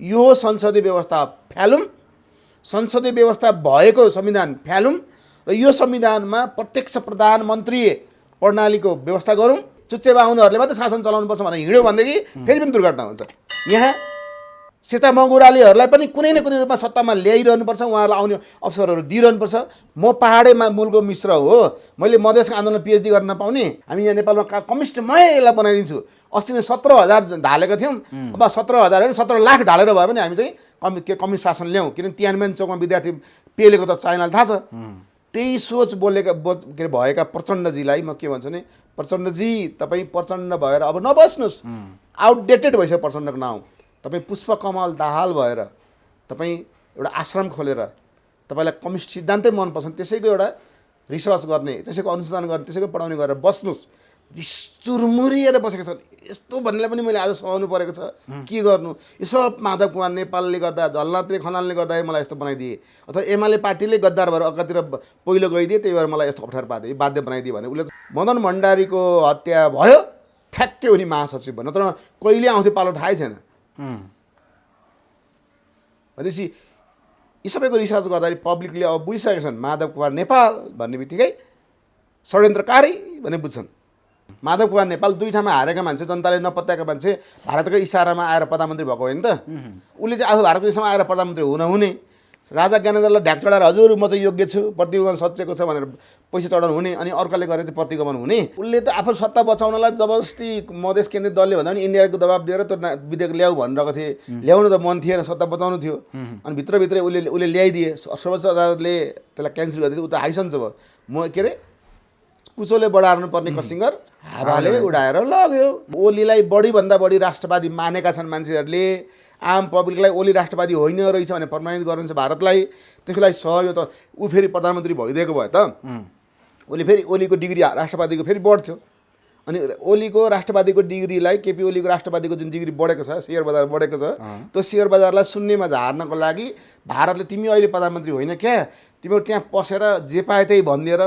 यो संसदीय व्यवस्था फ्यालौँ, संसदीय व्यवस्था भएको संविधान फ्यालौँ र यो संविधानमा प्रत्यक्ष प्रधानमन्त्री प्रणालीको व्यवस्था गरौँ। चुच्चे बाहुनहरूले मात्रै शासन चलाउनुपर्छ भनेर हिँड्यो भनेदेखि फेरि पनि दुर्घटना हुन्छ। यहाँ सेता मगुरालीहरूलाई पनि कुनै न कुनै रूपमा सत्तामा ल्याइरहनुपर्छ, उहाँहरूलाई आउने अवसरहरू दिइरहनुपर्छ। म पहाडे मूलको मिश्र हो, मैले मधेसको आन्दोलन पिएचडी गर्न नपाउने, हामी यहाँ नेपालमा कम्युनिस्ट म यसलाई बनाइदिन्छु। अस्ति नै 17,000 ढालेका थियौँ, अब 17,000 होइन 17 लाख ढालेर भए पनि हामी चाहिँ कम्युनिस्ट शासन ल्याउँ। किनभने तिहानमेन चौकमा विद्यार्थी पेलेको त चाइनालाई थाहा छ। त्यही सोच बोलेका के अरे भएका प्रचण्डजीलाई म के भन्छु भने, प्रचण्डजी तपाईँ प्रचण्ड भएर अब नबस्नुहोस्, आउटडेटेड भइसक्यो प्रचण्डको नाउँ। तपाईँ पुष्पकमल दाहाल भएर तपाईँ एउटा आश्रम खोलेर तपाईँलाई कम्युनिस्ट सिद्धान्तै मनपर्छ, त्यसैको एउटा रिसर्च गर्ने, त्यसैको अनुसन्धान गर्ने, त्यसैको पढाउने गरेर बस्नुहोस्। चुरमुरिएर बसेको छ। यस्तो भन्नेलाई पनि मैले आज सहनु परेको छ, के गर्नु। यो सब माधव कुमार नेपालले गर्दा, झलनाथले खनालले गर्दा मलाई यस्तो बनाइदिए, अथवा एमाले पार्टीले गद्दार भएर अगातिर पहिलो गइदिए, त्यही भएर मलाई यस्तो अप्ठ्यारो पारिदिए, बाध्य बनाइदिए भने उसले मदन भण्डारीको हत्या भयो, ठ्याक्कै उनी महासचिव भन्नु। तर कहिले आउँथ्यो पालो थाहै छैन। भनेपछि यी सबैको रिसर्च गर्दाखेरि पब्लिकले अब बुझिसकेका छन् माधव कुमार नेपाल भन्ने बित्तिकै षड्यन्त्रकारी भन्ने बुझ्छन्। माधव कुमार नेपाल दुई ठाउँमा हारेका मान्छे, जनताले नपत्याएका मान्छे, भारतको इसारामा आएर प्रधानमन्त्री भएको होइन त। उसले चाहिँ आफू भारतको इसारामा आएर प्रधानमन्त्री हुने, राजा ज्ञानेन्द्रलाई ढ्याक चढाएर हजुर म चाहिँ योग्य छु, प्रतिगमन सचेको छ भनेर पैसा चढाउनु हुने, अनि अर्काले गरेर चाहिँ प्रतिगमन हुने। उसले त आफू सत्ता बचाउनलाई जबरजस्ती मधेस केन्द्रित दलले भन्दा पनि इन्डियाको दबाब दिएर त्यो विधेयक ल्याऊ भनिरहेको थिए। ल्याउनु त मन थिएन, सत्ता बचाउनु थियो। अनि भित्रभित्रै उसले ल्याइदिए। सर्वोच्च अदालतले त्यसलाई क्यान्सल गरिदिए। ऊ त हाइसन्च भयो। के अरे कुचोले बढार्नु पर्ने कसिङ्गर हावाले उडाएर लग्यो। ओलीलाई बढीभन्दा बढी राष्ट्रवादी मानेका छन् मान्छेहरूले। आम पब्लिकलाई ओली राष्ट्रवादी होइन रहेछ भने प्रमाणित गर्नुहुन्छ भारतलाई। त्यसको लागि सहयोग त ऊ फेरि प्रधानमन्त्री भइदिएको भए त उसले फेरि ओलीको डिग्री राष्ट्रवादीको फेरि बढ्थ्यो। अनि ओलीको राष्ट्रवादीको डिग्रीलाई, केपी ओलीको राष्ट्रवादीको जुन डिग्री बढेको छ, सेयर बजार बढेको छ, त्यो सेयर बजारलाई शून्यमा झार्नको लागि भारतले तिमी अहिले प्रधानमन्त्री होइन क्या, तिमीहरू त्यहाँ पसेर जे पाए त्यही भनिदिएर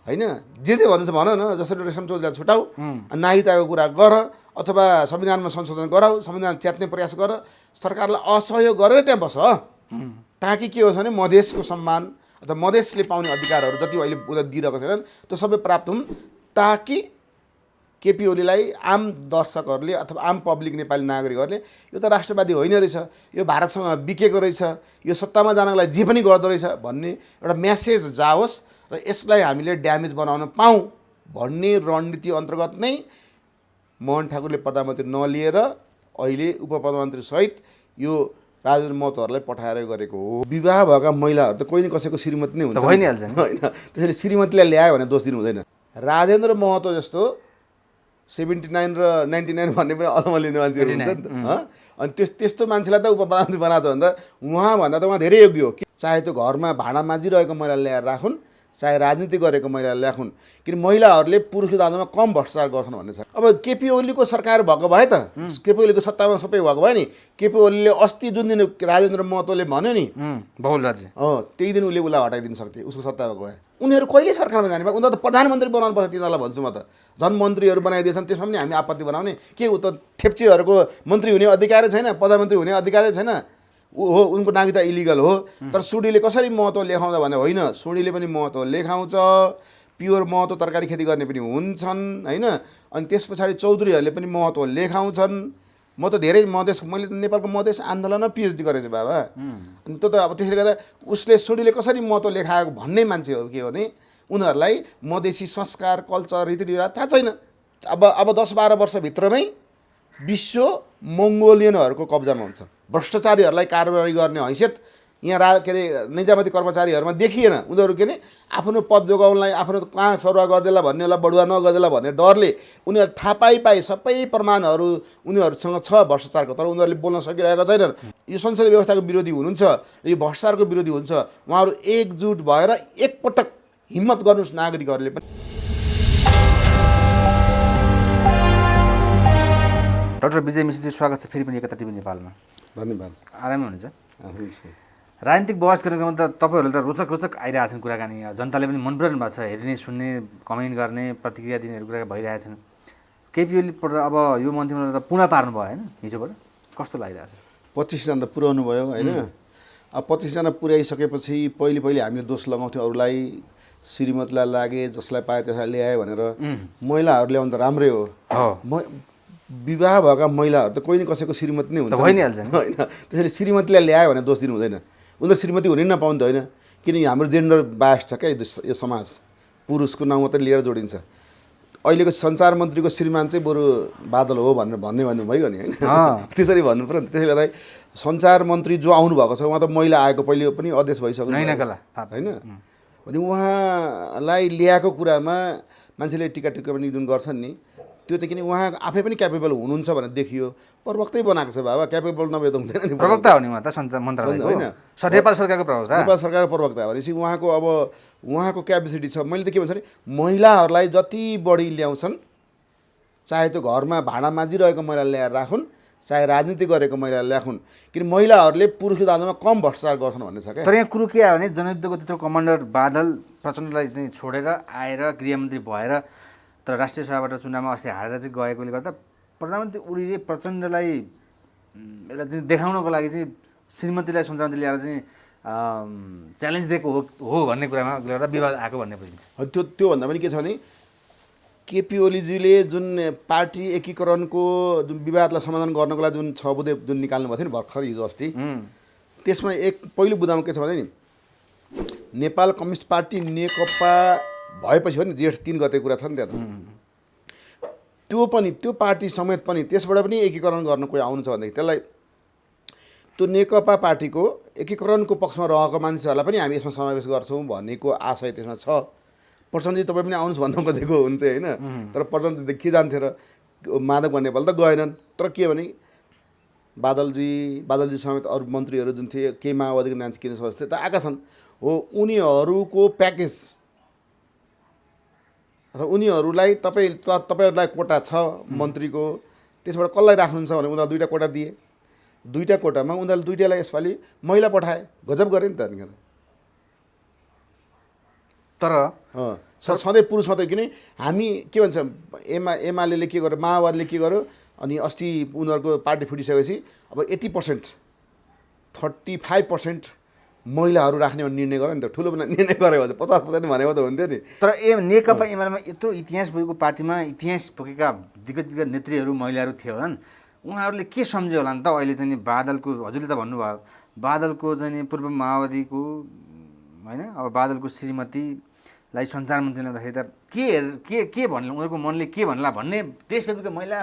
होइन, जे भन्नु छ भन न, जसरी रेशम चौधरीलाई छुटाऊ, नागरिकताको कुरा गर, अथवा संविधानमा संशोधन गराऊ, संविधान च्यात्ने प्रयास गर, सरकारलाई असहयोग गरेर त्यहाँ बस। ताकि के होस् भने मधेसको सम्मान अथवा मधेसले पाउने अधिकारहरू जति अहिले उनीहरू दिइरहेको छैनन् त्यो सबै प्राप्त हुन्, ताकि केपी ओलीलाई आम दर्शकहरूले अथवा आम पब्लिक नेपाली नागरिकहरूले यो त राष्ट्रवादी होइन रहेछ, यो भारतसँग बिकेको रहेछ, यो सत्तामा जानको लागि जे पनि गर्दो रहेछ भन्ने एउटा म्यासेज जाओस् र यसलाई हामीले ड्यामेज बनाउन पाऊँ भन्ने रणनीति अन्तर्गत नै मोहन ठाकुरले प्रधानमन्त्री नलिएर अहिले उपप्रधानमन्त्रीसहित यो राजेन्द्र महतोहरूलाई पठाएर गरेको हो। विवाह भएका महिलाहरू त कोही न कसैको श्रीमती नै हुन्छ होइन, त्यसैले श्रीमतीलाई ल्यायो भने दोष दिनु हुँदैन। राजेन्द्र महतो जस्तो 79 र 99 भन्ने पनि अलमल लिने मान्छेहरू हुन्छ नि त। अनि त्यस्तो मान्छेलाई त उपप्रधानमन्त्री बनाएको भन्दा उहाँभन्दा त उहाँ धेरै योग्य हो। चाहे त्यो घरमा भाँडा माझिरहेको महिला ल्याएर राखुन्, चाहे राजनीति गरेको महिला ल्याखुन्, किन महिलाहरूले पुरुषको दाँजोमा कम भ्रष्टाचार गर्छन् भन्ने छ। अब केपी ओलीको सरकार भएको भए त, केपी ओलीको सत्तामा सबै भएको भए नि, केपी ओलीले अस्ति जुन दिन राजेन्द्र महतोले भन्यो नि बहुल राज्य, त्यही दिन उसले उसलाई हटाइदिन सक्थे उसको सत्ता भएको भए। उनीहरू कहिले सरकारमा जाने भए? उनीहरू त प्रधानमन्त्री बनाउनु पर्छ तिनीहरूलाई भन्छु म त। झन् मन्त्रीहरू बनाइदिएछन्, त्यसमा पनि हामी आपत्ति बनाउने के? ऊ त ठेप्चेहरूको मन्त्री हुने अधिकारै छैन, प्रधानमन्त्री हुने अधिकारै छैन, ऊ हो उनको नागरिकता इलिगल हो। तर सुडीले कसरी महत्त्व लेखाउँदा भने होइन, सुडीले पनि महत्त्व लेखाउँछ, प्योर महत्त्व तरकारी खेती गर्ने पनि हुन्छन् होइन। अनि त्यस पछाडि चौधरीहरूले पनि महत्त्व लेखाउँछन्। म त धेरै मधेस, मैले त नेपालको मधेस आन्दोलनमा पिएचडी गरेको छु बाबा। अनि त्यो त अब त्यसले गर्दा उसले सुडीले कसरी महत्त्व लेखाएको भन्ने मान्छेहरू के हो भने उनीहरूलाई मधेसी संस्कार, कल्चर, रीतिरिवाज थाहा छैन। अब 10-12 वर्षभित्रमै विश्व मङ्गोलियनहरूको कब्जामा हुन्छ। भ्रष्टाचारीहरूलाई कारबाही गर्ने हैसियत यहाँ के अरे निजामती कर्मचारीहरूमा देखिएन। उनीहरू के अरे आफ्नो पद जोगाउनलाई, आफ्नो कहाँ सरुवा गरिदेला भन्नेलाई, बढुवा नगरिदेला भन्ने डरले उनीहरू थाहा पाइ सबै प्रमाणहरू उनीहरूसँग छ भ्रष्टाचारको, तर उनीहरूले बोल्न सकिरहेका छैनन्। यो संसदीय व्यवस्थाको विरोधी हुनुहुन्छ, यो भ्रष्टाचारको विरोधी हुन्छ। उहाँहरू एकजुट भएर एकपटक हिम्मत गर्नुहोस् नागरिकहरूले पनि। डाक्टर विजय मिश्रजी, स्वागत छ फेरि पनि एकता टिभी नेपालमा। धन्यवाद। आरामै हुनुहुन्छ? राजनीतिक बहस गरेकोमा त तपाईँहरूले त रोचक आइरहेको छन् कुराकानी, जनताले पनि मन पराइरहनु भएको छ, हेर्ने, सुन्ने, कमेन्ट गर्ने, प्रतिक्रिया दिनेहरू कुरा भइरहेछन्। केपी ओली अब यो मन्त्रीमण्डल त पुनः पार्नु भयो होइन हिजोबाट, कस्तो लागिरहेछ? 25 जना पुर्याउनु भयो होइन। अब 25 जना पुर्याइसकेपछि पहिले हामीले दोष लगाउँथ्यौँ अरूलाई, श्रीमतीलाई लागे जसलाई पाए त्यसलाई ल्याए भनेर। महिलाहरू ल्याउनु त राम्रै हो, विवाह भएका महिलाहरू त कोही न कसैको श्रीमती नै हुन्छ होइन। त्यसैले श्रीमतीलाई ल्यायो भने दोष दिनु हुँदैन, उनीहरू श्रीमती हुनै नपाउने त होइन, किनकि हाम्रो जेन्डर बायस छ क्या यो समाज, पुरुषको नाउँ मात्रै लिएर जोडिन्छ। अहिलेको सञ्चार मन्त्रीको श्रीमान चाहिँ बरु बादल हो भनेर भन्नुभयो नि होइन, त्यसरी भन्नु पऱ्यो नि। त्यसैले गर्दा सञ्चार मन्त्री जो आउनुभएको छ उहाँ त महिला आएको पहिले पनि अध्यक्ष भइसक्नु होइन, भने उहाँलाई ल्याएको कुरामा मान्छेले टिका टिप्पणी जुन गर्छन् नि त्यो चाहिँ किन उहाँ आफै पनि क्यापेबल हुनुहुन्छ भनेर देखियो। प्रवक्तै बनाएको छ बाबा, क्यापेबल नभए त हुँदैन नि। प्रवक्ता हो नि उहाँ त सञ्चार मन्त्रालय होइन, नेपाल सरकारको प्रवक्ता, नेपाल सरकारको प्रवक्ता भनेपछि उहाँको अब उहाँको क्यापेसिटी छ। मैले त के भन्छु नि, महिलाहरूलाई जति बढी ल्याउँछन्, चाहे त्यो घरमा भाँडा माझिरहेको महिला ल्याएर राखुन्, चाहे राजनीति गरेको महिला ल्याखुन्, किन महिलाहरूले पुरुषको दाँजोमा कम भ्रष्टाचार गर्छन् भन्ने छ क्या। तर यहाँ कुरो के आयो भने जनयुद्धको त्यत्रो कमान्डर बादल प्रचण्डलाई चाहिँ छोडेर आएर गृहमन्त्री भएर तर राष्ट्रिय सभाबाट चुनावमा अस्ति हारेर चाहिँ गएकोले गर्दा प्रधानमन्त्री ओलीले प्रचण्डलाई एउटा चाहिँ देखाउनको लागि चाहिँ श्रीमतीलाई सञ्चार ल्याएर चाहिँ च्यालेन्ज दिएको हो भन्ने कुरामा गर्दा विवाद आएको भन्ने बुझिन्छ। त्योभन्दा पनि के छ भने केपी ओलीजीले जुन पार्टी एकीकरणको जुन विवादलाई समाधान गर्नको लागि जुन 6 बुँदे जुन निकाल्नु भएको थियो नि भर्खर हिजो अस्ति, त्यसमा एक पहिलो बुँदामा के छ भने नि नेपाल कम्युनिस्ट पार्टी नेकपा भएपछि हो नि जेठ 3 गते कुरा छ नि त्यहाँ त्यो पार्टी समेत पनि त्यसबाट पनि एकीकरण गर्न कोही आउनु छ भनेदेखि त्यसलाई त्यो नेकपा पार्टीको एकीकरणको पक्षमा रहेको मान्छेहरूलाई पनि हामी यसमा समावेश गर्छौँ भन्नेको आशय त्यसमा छ। प्रचण्डजी तपाईँ पनि आउनुहोस् भन्नु खोजेको हुन्छ होइन, तर प्रचण्डजी के जान्थ्यो र माधव नेपाल त गएनन्। तर के भने बादलजी समेत अरू मन्त्रीहरू जुन थिए केही माओवादीको मान्छे किन सदस्य त आएका छन् हो, उनीहरूको प्याकेज अथवा उनीहरूलाई तपाईँहरूलाई कोटा छ मन्त्रीको, त्यसबाट कसलाई राख्नुहुन्छ भने उनीहरूलाई 2टा कोटा दिए, 2टा कोटामा उनीहरूले 2टालाई यसपालि महिला पठाए, गजब गरे नि त। अनि तर सधैँ पुरुष मात्रै, किन हामी के भन्छ एमाले के गर्यो, माओवादीले के गर्यो, अनि अस्ति उनीहरूको पार्टी फुटिसकेपछि अब 80% 35% महिलाहरू राख्ने निर्णय गर्यो नि त। ठुलो निर्णय गर्यो भने 50% भनेको त हुन्थ्यो नि। तर नेकपा एमालेमा यत्रो इतिहास भएको पार्टीमा इतिहास बोकेका दिग्गज नेत्रीहरू महिलाहरू थिए होलान्, उहाँहरूले के सम्झ्यो होला नि त अहिले चाहिँ बादलको, हजुरले त भन्नुभयो बादलको चाहिँ पूर्व माओवादीको होइन, अब बादलको श्रीमतीलाई सञ्चार मन्त्री ल्याउँदाखेरि त के भन्नु, उनीहरूको मनले के भन्ला भन्ने देशव्यापीको महिला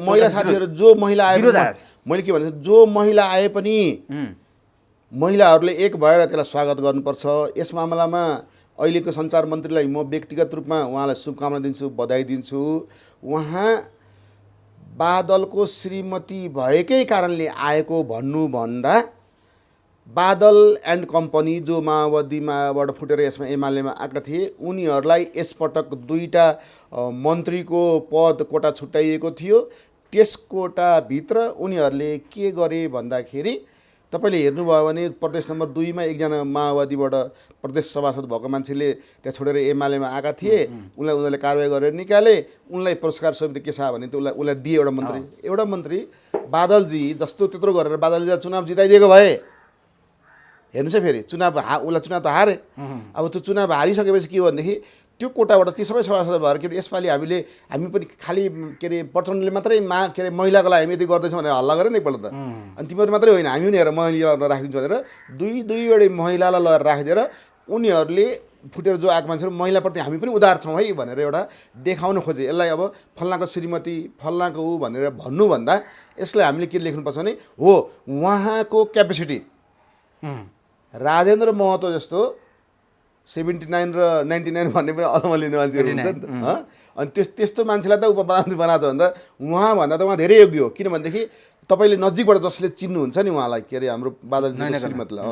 महिला साथीहरू जो महिला आए, मैले के भन्छु जो महिला आए पनि महिलाहरूले एक भएर त्यसलाई स्वागत गर्नुपर्छ। यस मामलामा अहिलेको सञ्चार मन्त्रीलाई म व्यक्तिगत रूपमा उहाँलाई शुभकामना दिन्छु, बधाई दिन्छु। उहाँ बादलको श्रीमती भएकै कारणले आएको भन्नुभन्दा बादल एन्ड कम्पनी जो माओवादीमाबाट फुटेर यसमा एमालेमा आएका थिए उनीहरूलाई यसपटक 2टा मन्त्रीको पद कोटा छुट्याइएको थियो। त्यस कोटाभित्र उनीहरूले के गरे भन्दाखेरि तपाईँले हेर्नुभयो भने प्रदेश नम्बर 2 मा एकजना माओवादीबाट प्रदेश सभासद भएको मान्छेले त्यहाँ छोडेर एमालेमा आएका थिए, उनीहरूले कारवाही गरेर निकाले, उनलाई पुरस्कार स्वरूप के छ भने त उसलाई दिए एउटा मन्त्री बादलजी जस्तो त्यत्रो गरेर बादलजीलाई चुनाव जिताइदिएको भए हेर्नुहोस् है, फेरि उसलाई चुनाव त हारे। अब त्यो चुनाव हारिसकेपछि के हो भनेदेखि त्यो कोटाबाट ती सबै सभासद भएर के यसपालि हामी पनि खालि के अरे प्रचण्डले मात्रै के अरे महिलाको लागि हामी यति गर्दैछौँ भनेर हल्ला गरेँ नि एकपल्ट त। अनि तिमीहरू मात्रै होइन हामी पनि हेर महिला राखिदिन्छौँ भनेर दुईवटा महिलालाई लगेर राखिदिएर उनीहरूले फुटेर जो आएको मान्छेहरू महिलाप्रति हामी पनि उदार छौँ है भनेर एउटा देखाउन खोजे। यसलाई अब फल्नाको श्रीमती फल्नाको ऊ भनेर भन्नुभन्दा यसलाई हामीले के लेख्नुपर्छ भने हो उहाँको क्यापेसिटी राजेन्द्र महतो जस्तो 79 र 99 भन्ने पनि अलमा लिने मान्छेहरू हुन्छ नि त। अनि त्यस्तो मान्छेलाई त उपप्रधानमन्त्री बनाएको भन्दा उहाँभन्दा त उहाँ धेरै योग्य हो। किनभनेदेखि तपाईँले नजिकबाट जसले चिन्नुहुन्छ नि उहाँलाई के अरे हाम्रो बादलजी श्रीमतीलाई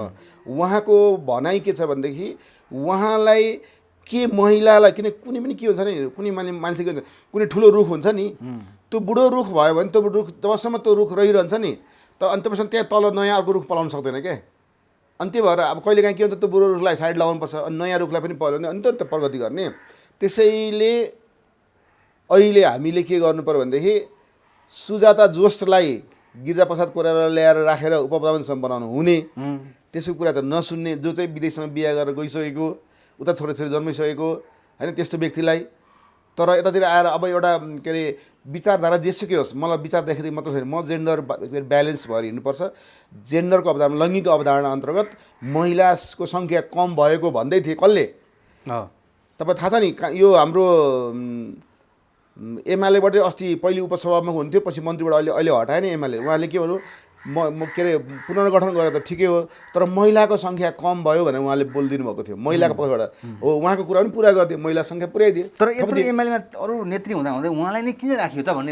उहाँको भनाइ के छ भनेदेखि उहाँलाई के महिलालाई किन कुनै पनि के हुन्छ नि कुनै मान्छे के हुन्छ कुनै ठुलो रुख हुन्छ नि त्यो बुढो रुख भयो भने त्यो रुख जबसम्म त्यो रुख रहिरहन्छ नि त अनि तपाईँसँग त्यहाँ तल नयाँ अर्को रुख पलाउन सक्दैन क्या। अनि त्यही भएर अब कहिलेकाहीँ के हुन्छ त्यो बुढो रुखलाई साइड लगाउनुपर्छ अनि नयाँ रुखलाई पनि पलाउने अनि त प्रगति गर्ने। त्यसैले अहिले हामीले के गर्नु पर्यो भनेदेखि सुजाता जोशलाई गिरिजाप्रसाद कोइराला ल्याएर राखेर उपप्रधानसम्म बनाउनु हुने, त्यसको कुरा त नसुन्ने, जो चाहिँ विदेशसँग बिहा गरेर गइसकेको, उता छोराछोरी जन्मिसकेको होइन, त्यस्तो व्यक्तिलाई। तर यतातिर आएर अब एउटा के अरे विचारधारा जेसुकै होस्, मलाई विचार देखेदेखि मात्र छैन, म जेन्डर ब्यालेन्स भएर हिँड्नुपर्छ। जेन्डरको अवधारणा, लैङ्गिक अवधारणा अन्तर्गत महिलाको सङ्ख्या कम भएको भन्दै थिए कसले? तपाईँ थाहा छ नि, यो हाम्रो एमालेबाट अस्ति पहिले उपसभामुख हुन्थ्यो, पछि मन्त्रीबाट अहिले हटाए नि एमाले। उहाँले के भन्नु, म के अरे पुनर्गठन गरेर त ठिकै हो, तर महिलाको सङ्ख्या कम भयो भनेर उहाँले बोलिदिनु भएको थियो। महिलाको पक्षबाट हो, उहाँको कुरा पनि पुरा गरिदियो, महिला सङ्ख्या पुऱ्याइदियो। तर यत्रो एमालेमा अरू नेत्री हुँदा हुँदै उहाँलाई नै किन राखियो त भन्ने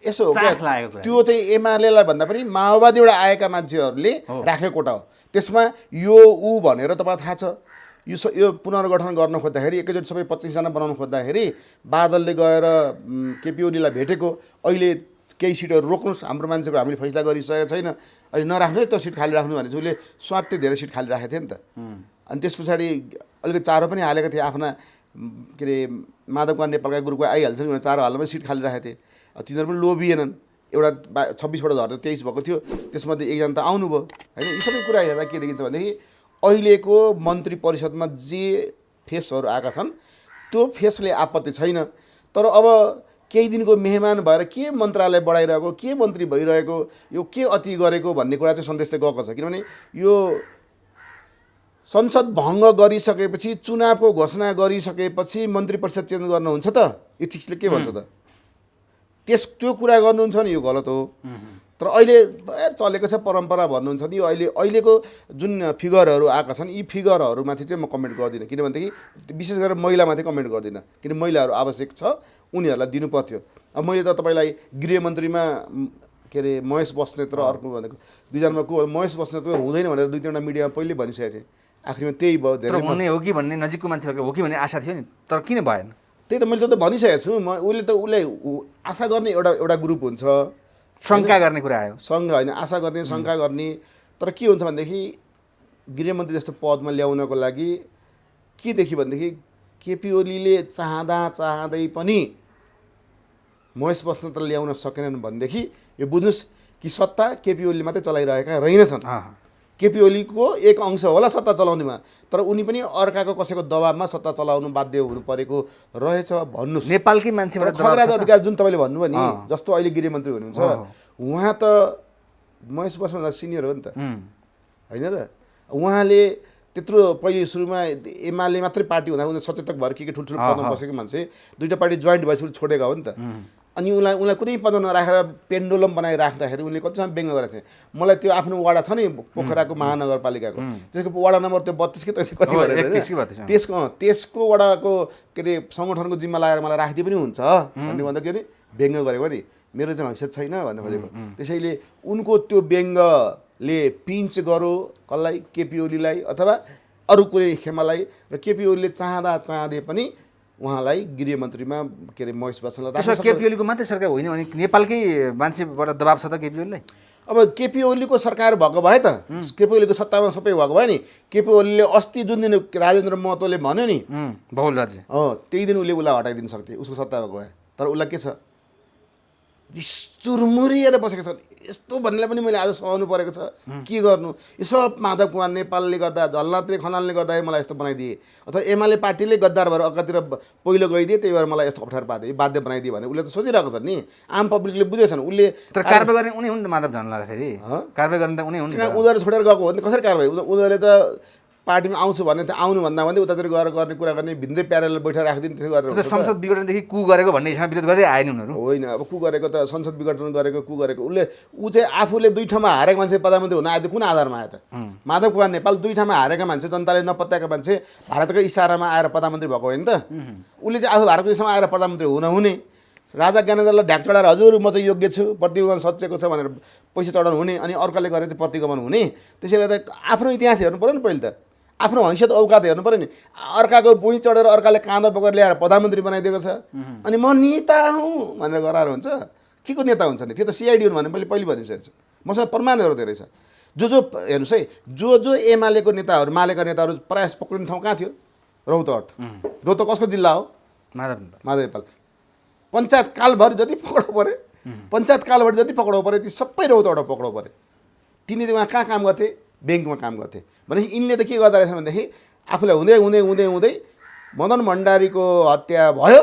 यसो हो क्या, त्यो चाहिँ एमालेलाई भन्दा पनि माओवादीबाट आएका मान्छेहरूले राखेको कोटा हो। त्यसमा यो ऊ भनेर तपाईँ थाहा छ, यो पुनर्गठन गर्न खोज्दाखेरि एकैचोटि सबै 25जना बनाउनु खोज्दाखेरि बादलले गएर केपी ओलीलाई भेटेको, अहिले केही सिटहरू रोक्नुहोस्, हाम्रो मान्छेको हामीले फैसला गरिसकेको छैन, अहिले नराख्नुहोस् त्यो सिट खाली राख्नु भनेपछि उसले स्वार्थै धेरै सिट खाली राखेको थियो नि त। अनि त्यस पछाडि अलिकति चारो पनि हालेको थिए, आफ्ना के अरे माधव कुमार नेपालका ग्रुपको आइहाल्छ नि भनेर चारो हाल्नुमै सिट खाली राखेको थिए। तिनीहरू पनि लोभिएनन्, एउटा 26बाट झरेर 23 भएको थियो, त्यसमध्ये एकजना त आउनुभयो होइन। यी सबै कुरा हेर्दा के देखिन्छ भनेदेखि अहिलेको मन्त्री परिषदमा जे फेसहरू आएका छन् त्यो फेसले आपत्ति छैन, तर अब केही दिनको मेहमान भएर के मन्त्रालय बढाइरहेको, के मन्त्री भइरहेको, यो के अति गरेको भन्ने कुरा चाहिँ सन्देश चाहिँ गएको छ। किनभने यो संसद भङ्ग गरिसकेपछि, चुनावको घोषणा गरिसकेपछि मन्त्री परिषद चेन्ज गर्नुहुन्छ त? इथिक्सले के भन्छ त? त्यो कुरा गर्नुहुन्छ नि, यो गलत हो। तर अहिले चलेको छ परम्परा भन्नुहुन्छ नि, यो अहिलेको जुन फिगरहरू आएका छन्, यी फिगरहरूमाथि चाहिँ म कमेन्ट गर्दिनँ। किनभनेदेखि विशेष गरेर महिलामाथि कमेन्ट गर्दिनँ, किन महिलाहरू आवश्यक छ, उनीहरूलाई दिनुपर्थ्यो। अब मैले त तपाईँलाई गृहमन्त्रीमा के अरे महेश बस्नेत र अर्को भनेको दुईजनामा को महेश बस्नेत हुँदैन भनेर 2-3वटा मिडियामा पहिले भनिसकेको थिएँ, आखिरमा त्यही भयो। धेरै हुने हो कि भन्ने नजिकको मान्छेहरूको हो कि भन्ने आशा थियो नि, तर किन भएन? त्यही त मैले त भनिसकेको छु। उसले आशा गर्ने एउटा ग्रुप हुन्छ, शङ्का गर्ने कुरा आयो, शङ्का होइन, आशा गर्ने, शङ्का गर्ने। तर के हुन्छ भनेदेखि गृहमन्त्री जस्तो पदमा ल्याउनको लागि के देखियो भनेदेखि केपी ओलीले चाहँदै पनि महेश बस्नेतलाई ल्याउन सकेनन् भनेदेखि यो बुझ्नुहोस् कि सत्ता केपी ओलीले मात्रै चलाइरहेका रहेनछन्। केपी ओलीको एक अंश होला सत्ता चलाउनेमा, तर उनी पनि अर्काको कसैको दबाबमा सत्ता चलाउनु बाध्य हुनु परेको रहेछ भन्नुहोस्। नेपालकै मान्छेबाट खगराज अधिकार जुन तपाईँले भन्नुभयो नि, जस्तो अहिले गृहमन्त्री हुनुहुन्छ, उहाँ त महेश बस्नेत सिनियर हो नि त होइन र? उहाँले त्यत्रो पहिले सुरुमा एमाले मात्रै पार्टी हुँदा उनीहरू सचेतक भएर के ठुल्ठुलो पदमा बसेको मान्छे, दुईवटा पार्टी जोइन्ट भएपछि छोडेका हो नि त। अनि उनलाई कुनै पदमा नराखेर पेन्डुलम बनाइराख्दाखेरि उनले कतिसम्म व्यङ्ग गरेको थिए। मलाई त्यो आफ्नो वाडा छ नि पोखराको महानगरपालिकाको, त्यसको वाडा नम्बर त्यो 32 कि कति गरेर त्यसको वडाको के अरे सङ्गठनको जिम्मा लगाएर मलाई राखिदिए पनि हुन्छ भन्ने भन्दा के अरे व्यङ्ग गरेको नि, मेरो चाहिँ हैसियत छैन भन्ने खोजेको। त्यसैले उनको त्यो व्यङ्गले पिन्च गरो कसलाई, केपी ओलीलाई अथवा अरू कुनै खेमालाई, र केपी ओलीले चाहँदै पनि उहाँलाई गृहमन्त्रीमा के अरे महेश बस्नेतलाई राख्न सक्छ। केपी ओलीको मात्रै सरकार होइन भने नेपालकै मान्छेबाट दबाब छ त केपी ओलीलाई? अब केपी ओलीको सरकार भएको भए त, केपी ओलीको सत्तामा सबै भएको भए नि, केपी ओलीले अस्ति जुन दिन राजेन्द्र महतोले भन्यो नि बहुल राज्य, त्यही दिन उसलाई हटाइदिन सक्थे, उसको सत्ता भएको भए। तर उसलाई के छ, चुरमुरिएर बसेको छ। यस्तो भन्नेलाई पनि मैले आज सहनु परेको छ, के गर्नु। यो सब माधव कुमार नेपालले गर्दा, झलनाथले खनालले गर्दा मलाई यस्तो बनाइदिए, अथवा एमाले पार्टीले गद्दार भएर अगातिर पहिलो गइदिए, त्यही भएर मलाई यस्तो अप्ठ्यारो पारिदिए, बाध्य बनाइदिए भने उसले त सोचिरहेको छ नि। आम पब्लिकले बुझेछन्। उसले तर कारबाही गर्ने उनी हुन् त माधव झलनाथ, फेरि कारबाही गर्ने त उनी हुन्। उनीहरू छोडेर गएको हो भने कसरी कारबाही? उनीहरूले त पार्टीमा आउँछु भने त आउनु भन्दा भन्दै उतातिर गएर गर्ने कुरा गर्ने, भिन्दै प्यारेलल बैठेर राखिदिनु, त्यो गरेर संसद विघटनदेखि कु गरेको भन्ने हिसाबमा विरोध गर्दै आए नि उनीहरू। होइन, अब कु गरेको त संसद विघटन गरेको, कु गरेको ऊ चाहिँ आफूले 2 ठाउँमा हारेको मान्छे प्रधानमन्त्री हुन आयो, कुन आधारमा आयो त? माधव कुमार नेपाल 2 ठाउँमा हारेका मान्छे, जनताले नपत्याएका मान्छे, भारतको इसारामा आएर प्रधानमन्त्री भएको होइन त? उसले चाहिँ आफू भारतको इसारामा आएर प्रधानमन्त्री हुने, राजा ज्ञानेन्द्रलाई ढ्याक चढाएर हजुर म चाहिँ योग्य छु, प्रतिगमन सचेको छ भनेर पैसा चढाउनु हुने, अनि अर्काले गरेर चाहिँ प्रतिगमन हुने। त्यसैले गर्दा आफ्नो इतिहास हेर्नु पऱ्यो नि, पहिले त आफ्नो हैसियत औकात हेर्नु पऱ्यो नि। अर्काको भुइँ चढेर अर्काले काँधो बोकेर ल्याएर प्रधानमन्त्री बनाइदिएको छ, अनि म नेता हुँ भनेर गराएर हुन्छ? के को नेता हुन्छ नि? त्यो त सिआइडी हुनु भने पहिले भनिसकेको छु। मसँग प्रमाणहरू धेरै छ। जो हेर्नुहोस् है, जो एमालेको नेताहरू, मालेका नेताहरू प्रयास पक्रिने ठाउँ कहाँ थियो? रौतहट। रौतहट कसको जिल्ला हो? माधव नेपाल। पञ्चायत कालभर जति पक्राउ परे पञ्चायत कालबाट जति पक्राउ पऱ्यो ती सबै रौतबाट पक्राउ पऱ्यो। तिनीहरूले उहाँ कहाँ काम गर्थे? ब्याङ्कमा काम गर्थे। भनेपछि यिनले त के गर्दो रहेछन् भनेदेखि आफूलाई हुँदै हुँदै हुँदै हुँदै मदन भण्डारीको हत्या भयो,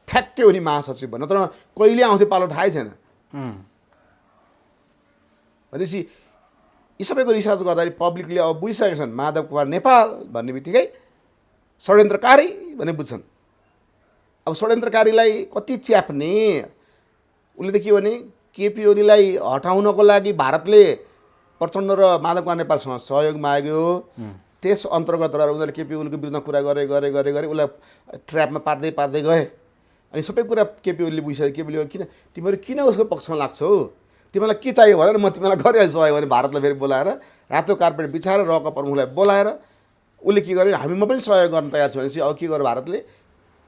ठ्याक्कै उनी महासचिव भन्नु। तर कहिले आउँथ्यो पालो थाहै छैन। भनेपछि यी सबैको रिसर्च गर्दाखेरि पब्लिकले अब बुझिसकेका छन् माधव कुमार नेपाल भन्ने बित्तिकै षड्यन्त्रकारी भन्ने बुझ्छन्। अब षड्यन्त्रकारीलाई कति च्याप्ने, उसले त के भने केपी ओलीलाई हटाउनको लागि भारतले प्रचण्ड र माधव कुमार नेपालसँग सहयोग माग्यो। त्यस अन्तर्गत रहेर उनीहरूले केपी ओलीको विरुद्धमा कुरा गरे उसलाई ट्र्यापमा पार्दै गए। अनि सबै कुरा केपी ओलीले बुझिसक्यो। केपी ओली तिमीहरू किन उसको पक्षमा लाग्छौ? तिमीलाई के चाहियो भने म तिमीलाई गरिहाल्छु भने भारतलाई फेरि बोलाएर रातो कार्पेट बिछाएर रक प्रमुखलाई बोलाएर उसले के गर्यो, हामीमा पनि सहयोग गर्न तयार छु भनेपछि अब के गर्यो भारतले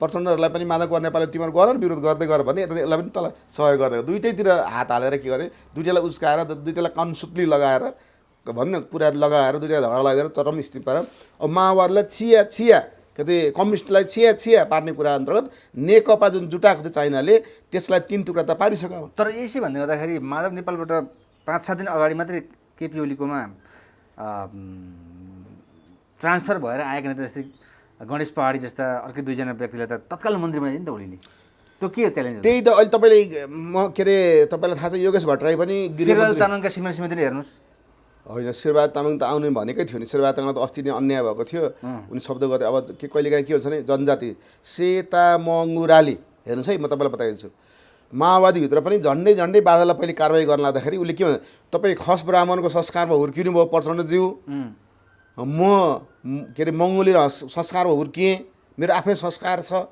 प्रचण्डहरूलाई पनि माधव कुमार नेपालले तिमीहरू गर विरोध गर्दै गर भने यसलाई पनि तँलाई सहयोग गर्दै दुईटैतिर हात हालेर के गरे, दुईटैलाई उस्काएर दुईटैलाई कनसुत्ली लगाएर भन्ने कुरा लगाएर दुईटा झगडा लगाएर चरम स्थिति पाएर अब माओवादीलाई छिया के अरे कम्युनिस्टलाई छिया पार्ने कुरा अन्तर्गत नेकपा जुन जुटाएको छ चाइनाले त्यसलाई 3 टुक्रा त पारिसक्यो। तर यसै भन्दै गर्दाखेरि माधव नेपालबाट 5-7 दिन अगाडि मात्रै केपी ओलीकोमा ट्रान्सफर भएर आएका नेता जस्तै गणेश पहाडी जस्ता अर्कै 2जना व्यक्तिलाई त तत्काल मन्त्री बनाइदियो नि त ओलीले। त्यो के च्यालेन्ज? त्यही त अहिले तपाईँले के अरे तपाईँलाई थाहा छ योगेश भट्टराई पनि शेरबहादुर तामाङका समितिले हेर्नुहोस्। होइन, शेरबहादुर तामाङ त आउने भनेकै थियो नि। शेरबहादुर तामाङलाई त अस्ति नै अन्याय भएको थियो। उनी शब्द गर्दै अब के कहिलेकाहीँ के हुन्छ भने जनजाति सेता मङ्गुराली हेर्नुहोस् है, म तपाईँलाई बताइदिन्छु। माओवादीभित्र पनि झन्डै बादललाई पहिले कारवाही गर्न लाग्दाखेरि उसले के भन्छ, तपाईँ खस ब्राह्मणको संस्कारमा हुर्किनु भयो प्रचण्डज्यू, म के अरे मङ्गोली संस्कारमा हुर्किएँ, मेरो आफ्नै संस्कार छ,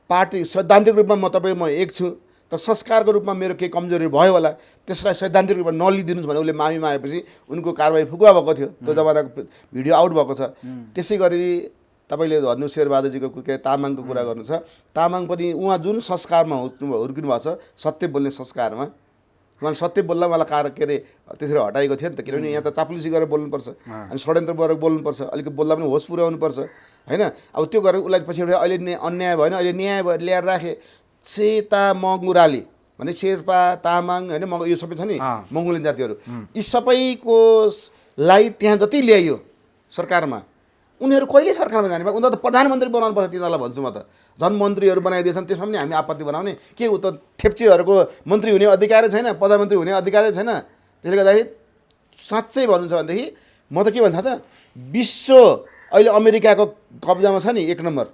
पार्टी सैद्धान्तिक रूपमा म एक छु, तर संस्कारको रूपमा मेरो केही कमजोरी भयो होला, त्यसलाई सैद्धान्तिक रूपमा नलिदिनुहोस् भने उसले माफी मागेपछि उनको कारवाही फुकुवा भएको थियो। त्यो जमानाको भिडियो आउट भएको छ। त्यसै गरी तपाईँले भन्नु शेरबहादुरजीको के तामाङको कुरा गर्नु छ, तामाङ पनि उहाँ जुन संस्कारमा हुर्किनु भएको छ सत्य बोल्ने संस्कारमा, उहाँले सत्य बोल्दा मलाई के अरे त्यसरी हटाएको थियो नि त। किनभने यहाँ त चाप्लुसी गरेर बोल्नुपर्छ अनि षड्यन्त्र गरेर बोल्नुपर्छ, अलिकति बोल्दा पनि होस पुर्याउनुपर्छ होइन। अब त्यो गरेर उसलाई पछि अहिले अन्याय भएन, अहिले न्याय भयो ल्याएर राखेँ। सेता मङ्गुराली भने शेर्पा तामाङ होइन यो सबै छ नि मङ्गोलियन जातिहरू, यी सबैको लाई त्यहाँ जति ल्याइयो सरकारमा उनीहरू कहिले सरकारमा जाने भयो? उनीहरू त प्रधानमन्त्री बनाउनु पर्छ। तिनीहरूलाई भन्छु म त झन् मन्त्रीहरू बनाइदिएछन्, त्यसमा पनि हामी आपत्ति बनाउने के उ त ठेप्चीहरूको मन्त्री हुने अधिकारै छैन, प्रधानमन्त्री हुने अधिकारै छैन। त्यसले गर्दाखेरि साँच्चै भन्नु छ भनेदेखि म त के भन्छ त, विश्व अहिले अमेरिकाको कब्जामा छ नि 1 नम्बर।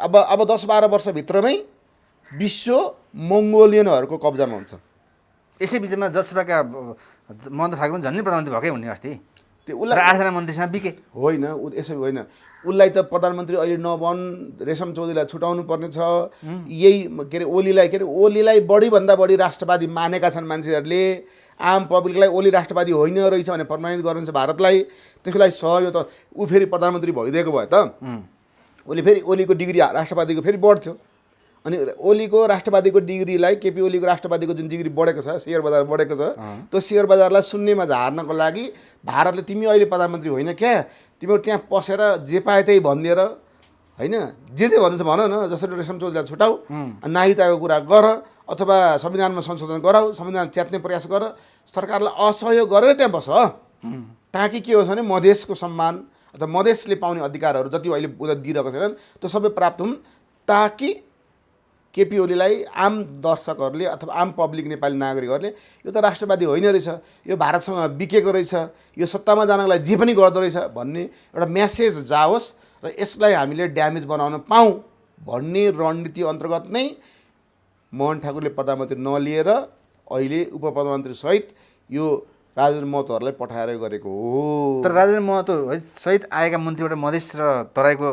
अब 10-12 वर्षभित्रमै विश्व मङ्गोलियनहरूको कब्जामा हुन्छ। यसै बिचमा जसपाका महेन्द्र ठाकुर पनि झन्डै प्रधानमन्त्री भएकै हुने अस्ति, त्यो उसलाई 8जना मन्त्रीसँग बिके होइन, यसो होइन। उसलाई त प्रधानमन्त्री अहिले नबन, रेशम चौधरीलाई छुटाउनु पर्ने छ। यही के अरे ओलीलाई बढीभन्दा बढी राष्ट्रवादी मानेका छन् मान्छेहरूले। आम पब्लिकलाई ओली राष्ट्रवादी होइन रहेछ भने प्रमाणित गर्नु छ भारतलाई। त्यसको लागि सहयोग त ऊ फेरि प्रधानमन्त्री भइदिएको भए त उसले फेरि ओलीको डिग्री राष्ट्रवादीको फेरि बढ्थ्यो। अनि ओलीको राष्ट्रवादीको डिग्रीलाई केपी ओलीको राष्ट्रवादीको जुन डिग्री बढेको छ, सेयर बजार बढेको छ, त्यो सेयर बजारलाई शून्यमा झार्नको लागि भारतले तिमी अहिले प्रधानमन्त्री होइन क्या, तिमीहरू त्यहाँ पसेर जे पाए त्यही भनिदिएर होइन, जे भन्नु छ भन न, जसरी रेशम चौधरीलाई छुटाऊ, नागरिकताको कुरा गर अथवा संविधानमा संशोधन गराऊ, संविधान च्यात्ने प्रयास गर, सरकारलाई असहयोग गरेर त्यहाँ बस, ताकि के होस् भने मधेसको सम्मान अथवा मधेसले पाउने अधिकारहरू जति अहिले उनीहरू दिइरहेको छैनन् त्यो सबै प्राप्त हुन्, ताकि केपी ओलीलाई आम दर्शकहरूले अथवा आम पब्लिक नेपाली नागरिकहरूले यो त राष्ट्रवादी होइन रहेछ, यो भारतसँग बिकेको रहेछ, यो सत्तामा जानको लागि जे पनि गर्दो रहेछ भन्ने एउटा म्यासेज जाओस् र यसलाई हामीले ड्यामेज बनाउन पाऊँ भन्ने रणनीति अन्तर्गत नै मोहन ठाकुरले प्रधानमन्त्री नलिएर अहिले उपप्रधानमन्त्री सहित यो राजेन्द्र महतोहरूलाई पठाएर गरेको हो। तर राजेन्द्र महतो सहित आएका मन्त्रीबाट मधेस र तराईको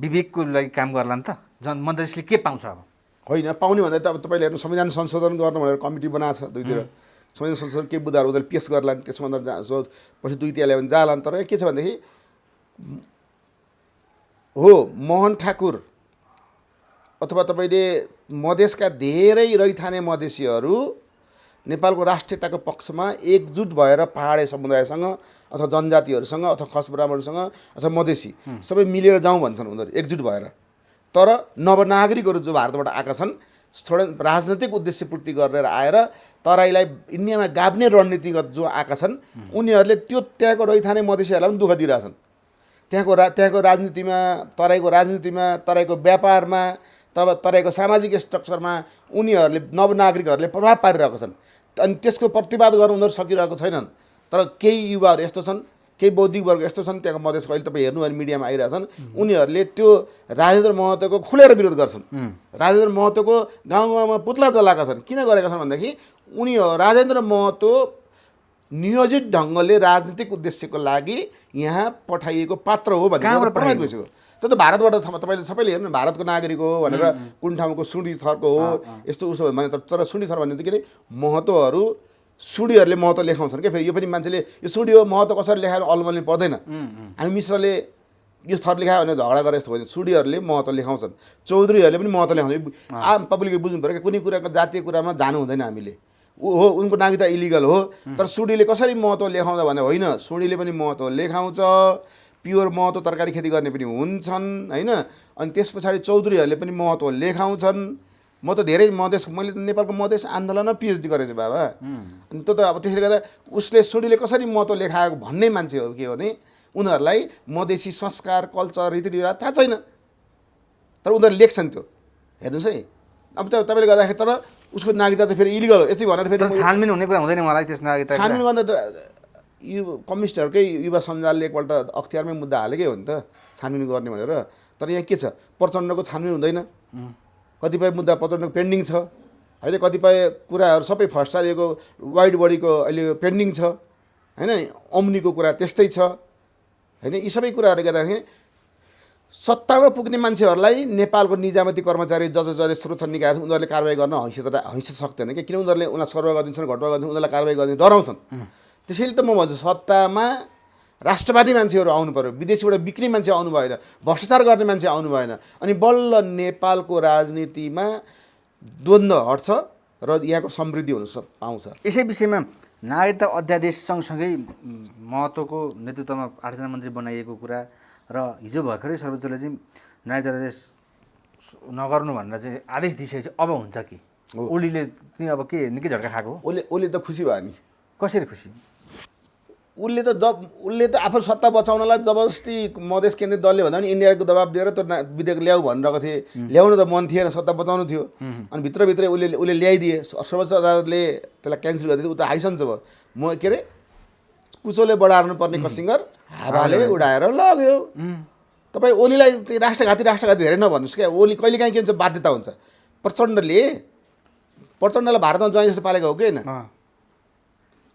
विवेकको लागि काम गर्ला नि त, मधेसले के पाउँछ? अब होइन, पाउने भन्दा त अब तपाईँले हेर्नु संविधान संशोधन गर्नु भनेर कमिटी बनाएको छ दुईतिर, संविधान संशोधन के बुझाएर उनीहरूले पेस गर्ला नि, त्यसमा पछि 2 तिहाई ल्यायो भने जाला नि। तर के छ भनेदेखि हो मोहन ठाकुर अथवा तपाईँले मधेसका धेरै रैथाने मधेसीहरू नेपालको राष्ट्रियताको पक्षमा एकजुट भएर पहाडे समुदायसँग अथवा जनजातिहरूसँग अथवा खस ब्राह्मणसँग अथवा मधेसी सबै मिलेर जाउँ भन्छन् उनीहरू एकजुट भएर। तर नवनागरिकहरू जो भारतबाट आएका छन् राजनैतिक उद्देश्य पूर्ति गरेर आएर तराईलाई इन्डियामा गाभ्ने रणनीतिगत जो आएका छन् उनीहरूले त्यो त्यहाँको रैथाने मधेसीहरूलाई पनि दुःख दिइरहेछन्। त्यहाँको राजनीतिमा, तराईको राजनीतिमा, तराईको व्यापारमा, तराईको सामाजिक स्ट्रक्चरमा उनीहरूले नवनागरिकहरूले प्रभाव पारिरहेका छन्। अनि त्यसको प्रतिवाद गर्न उनीहरू सकिरहेको छैनन्। तर केही युवाहरू यस्तो छन्, केही बौद्धिक वर्ग यस्तो छन् त्यहाँको मधेसको, अहिले तपाईँ हेर्नु भने मिडियामा आइरहेछन्, उनीहरूले त्यो राजेन्द्र महतोको खुलेर विरोध गर्छन्। राजेन्द्र महतोको गाउँ गाउँमा पुतला जलाएका छन्। किन गरेका छन् भनेदेखि राजेन्द्र महतो नियोजित ढङ्गले राजनीतिक उद्देश्यको लागि यहाँ पठाइएको पात्र हो भनेर प्रमाणित भइसक्यो। त्यो त भारतबाट तपाईँले सबैले हेर्नु भारतको नागरिक हो भनेर कुन ठाउँको सुडी थरको हो यस्तो उसो भने तर सुडी थर भन्ने के अरे महतोहरू सुडीहरूले महत्त्व लेखाउँछन् क्या। फेरि यो पनि मान्छेले यो सुडी हो महत्त्व कसरी लेखाएर अलमल्ने पर्दैन। हामी मिश्रले यो थर लेखायो भने झगडा गरे जस्तो होइन। सुडीहरूले महत्त्व लेखाउँछन्, चौधरीहरूले पनि महत्त्व लेखाउँछ। आम पब्लिकले बुझ्नु पऱ्यो क्या, कुनै कुराको जातीय कुरामा जानु हुँदैन हामीले। हो उनको नागरिकता इलिगल हो, तर सुडीले कसरी महत्त्व लेखाउँछ भने होइन, सुडीले पनि महत्त्व लेखाउँछ। प्योर महत्त्व तरकारी खेती गर्ने पनि हुन्छन् होइन। अनि त्यस पछाडि चौधरीहरूले पनि महत्त्व लेखाउँछन्। म त धेरै मधेस, मैले त नेपालको मधेस आन्दोलनमा पिएचडी गरेको छु बाबा। अनि त्यो त अब त्यसले गर्दा उसले सुडीले कसरी महत्त्व लेखाएको भन्ने मान्छेहरू के हो भने उनीहरूलाई मधेसी संस्कार, कल्चर, रीतिरिवाज थाहा छैन, तर उनीहरूले लेख्छन् त्यो। हेर्नुहोस् है, अब तपाईँले गर्दाखेरि तर उसको नागरिकता चाहिँ फेरि इलिगल हो यस्तै भनेर फेरि छानबिन हुने कुरा हुँदैन मलाई त्यस नागरिकता। छानबिन गर्न यो कम्युनिस्टहरूकै युवा सञ्जालले एकपल्ट अख्तियारमै मुद्दा हालेकै हो नि त छानबिन गर्ने भनेर। तर यहाँ के छ, प्रचण्डको छानबिन हुँदैन, कतिपय मुद्दा प्रचण्डको पेन्डिङ छ होइन, कतिपय कुराहरू सबै फस्टारिएको वाइड बडीको अहिले पेन्डिङ छ होइन, अम्नीको कुरा त्यस्तै छ होइन। यी सबै कुराहरू गर्दाखेरि सत्तामा पुग्ने मान्छेहरूलाई नेपालको निजामती कर्मचारी जजले स्रोत निकाय उनीहरूले कारवाही गर्न हैसियत सक्दैन कि, किन उनीहरूले उनीलाई सर्व गरिदिन्छन्, घटबा गरिदिन्छन्, उनीहरूलाई कारवाही गरिदिनु डराउँछन्। त्यसैले त म भन्छु सत्तामा राष्ट्रवादी मान्छेहरू आउनु पऱ्यो, विदेशीबाट बिक्री मान्छे आउनु भएन, भ्रष्टाचार गर्ने मान्छे आउनु भएन। अनि बल्ल नेपालको राजनीतिमा द्वन्द्व हट्छ र यहाँको समृद्धि हुन पाउँछ। यसै विषयमा नागरिकता अध्यादेश सँगसँगै महतोको नेतृत्वमा 8 जना मन्त्री बनाइएको कुरा र हिजो भर्खरै सर्वोच्चले चाहिँ नागरिकता अध्यादेश नगर्नु भनेर चाहिँ आदेश दिइसकेपछि अब हुन्छ कि ओलीले चाहिँ अब के निकै झट्का खाएको? ओली त खुसी भयो नि। कसरी खुसी? उसले त आफ्नो सत्ता बचाउनलाई जबरजस्ती मधेस केन्द्रित दलले भन्दा पनि इन्डियाको दबाब दिएर त्यो विधेयक ल्याऊ भनिरहेको थिए। ल्याउनु त मन थिएन, सत्ता बचाउनु थियो। अनि भित्रभित्रै उसले ल्याइदिए। सर्वोच्च अदालतले त्यसलाई क्यान्सल गरिदिए। ऊ त हाइसन्च भयो। म के अरे कुचोले बढार्नु पर्ने कसिङ्गर हावाले उडाएर लग्यो। तपाईँ ओलीलाई राष्ट्रघाती धेरै नभन्नुहोस् क्या। ओली कहिलेकाहीँ के हुन्छ बाध्यता हुन्छ। प्रचण्डलाई भारतमा ज्वाइँ जस्तो पालेको हो कि होइन?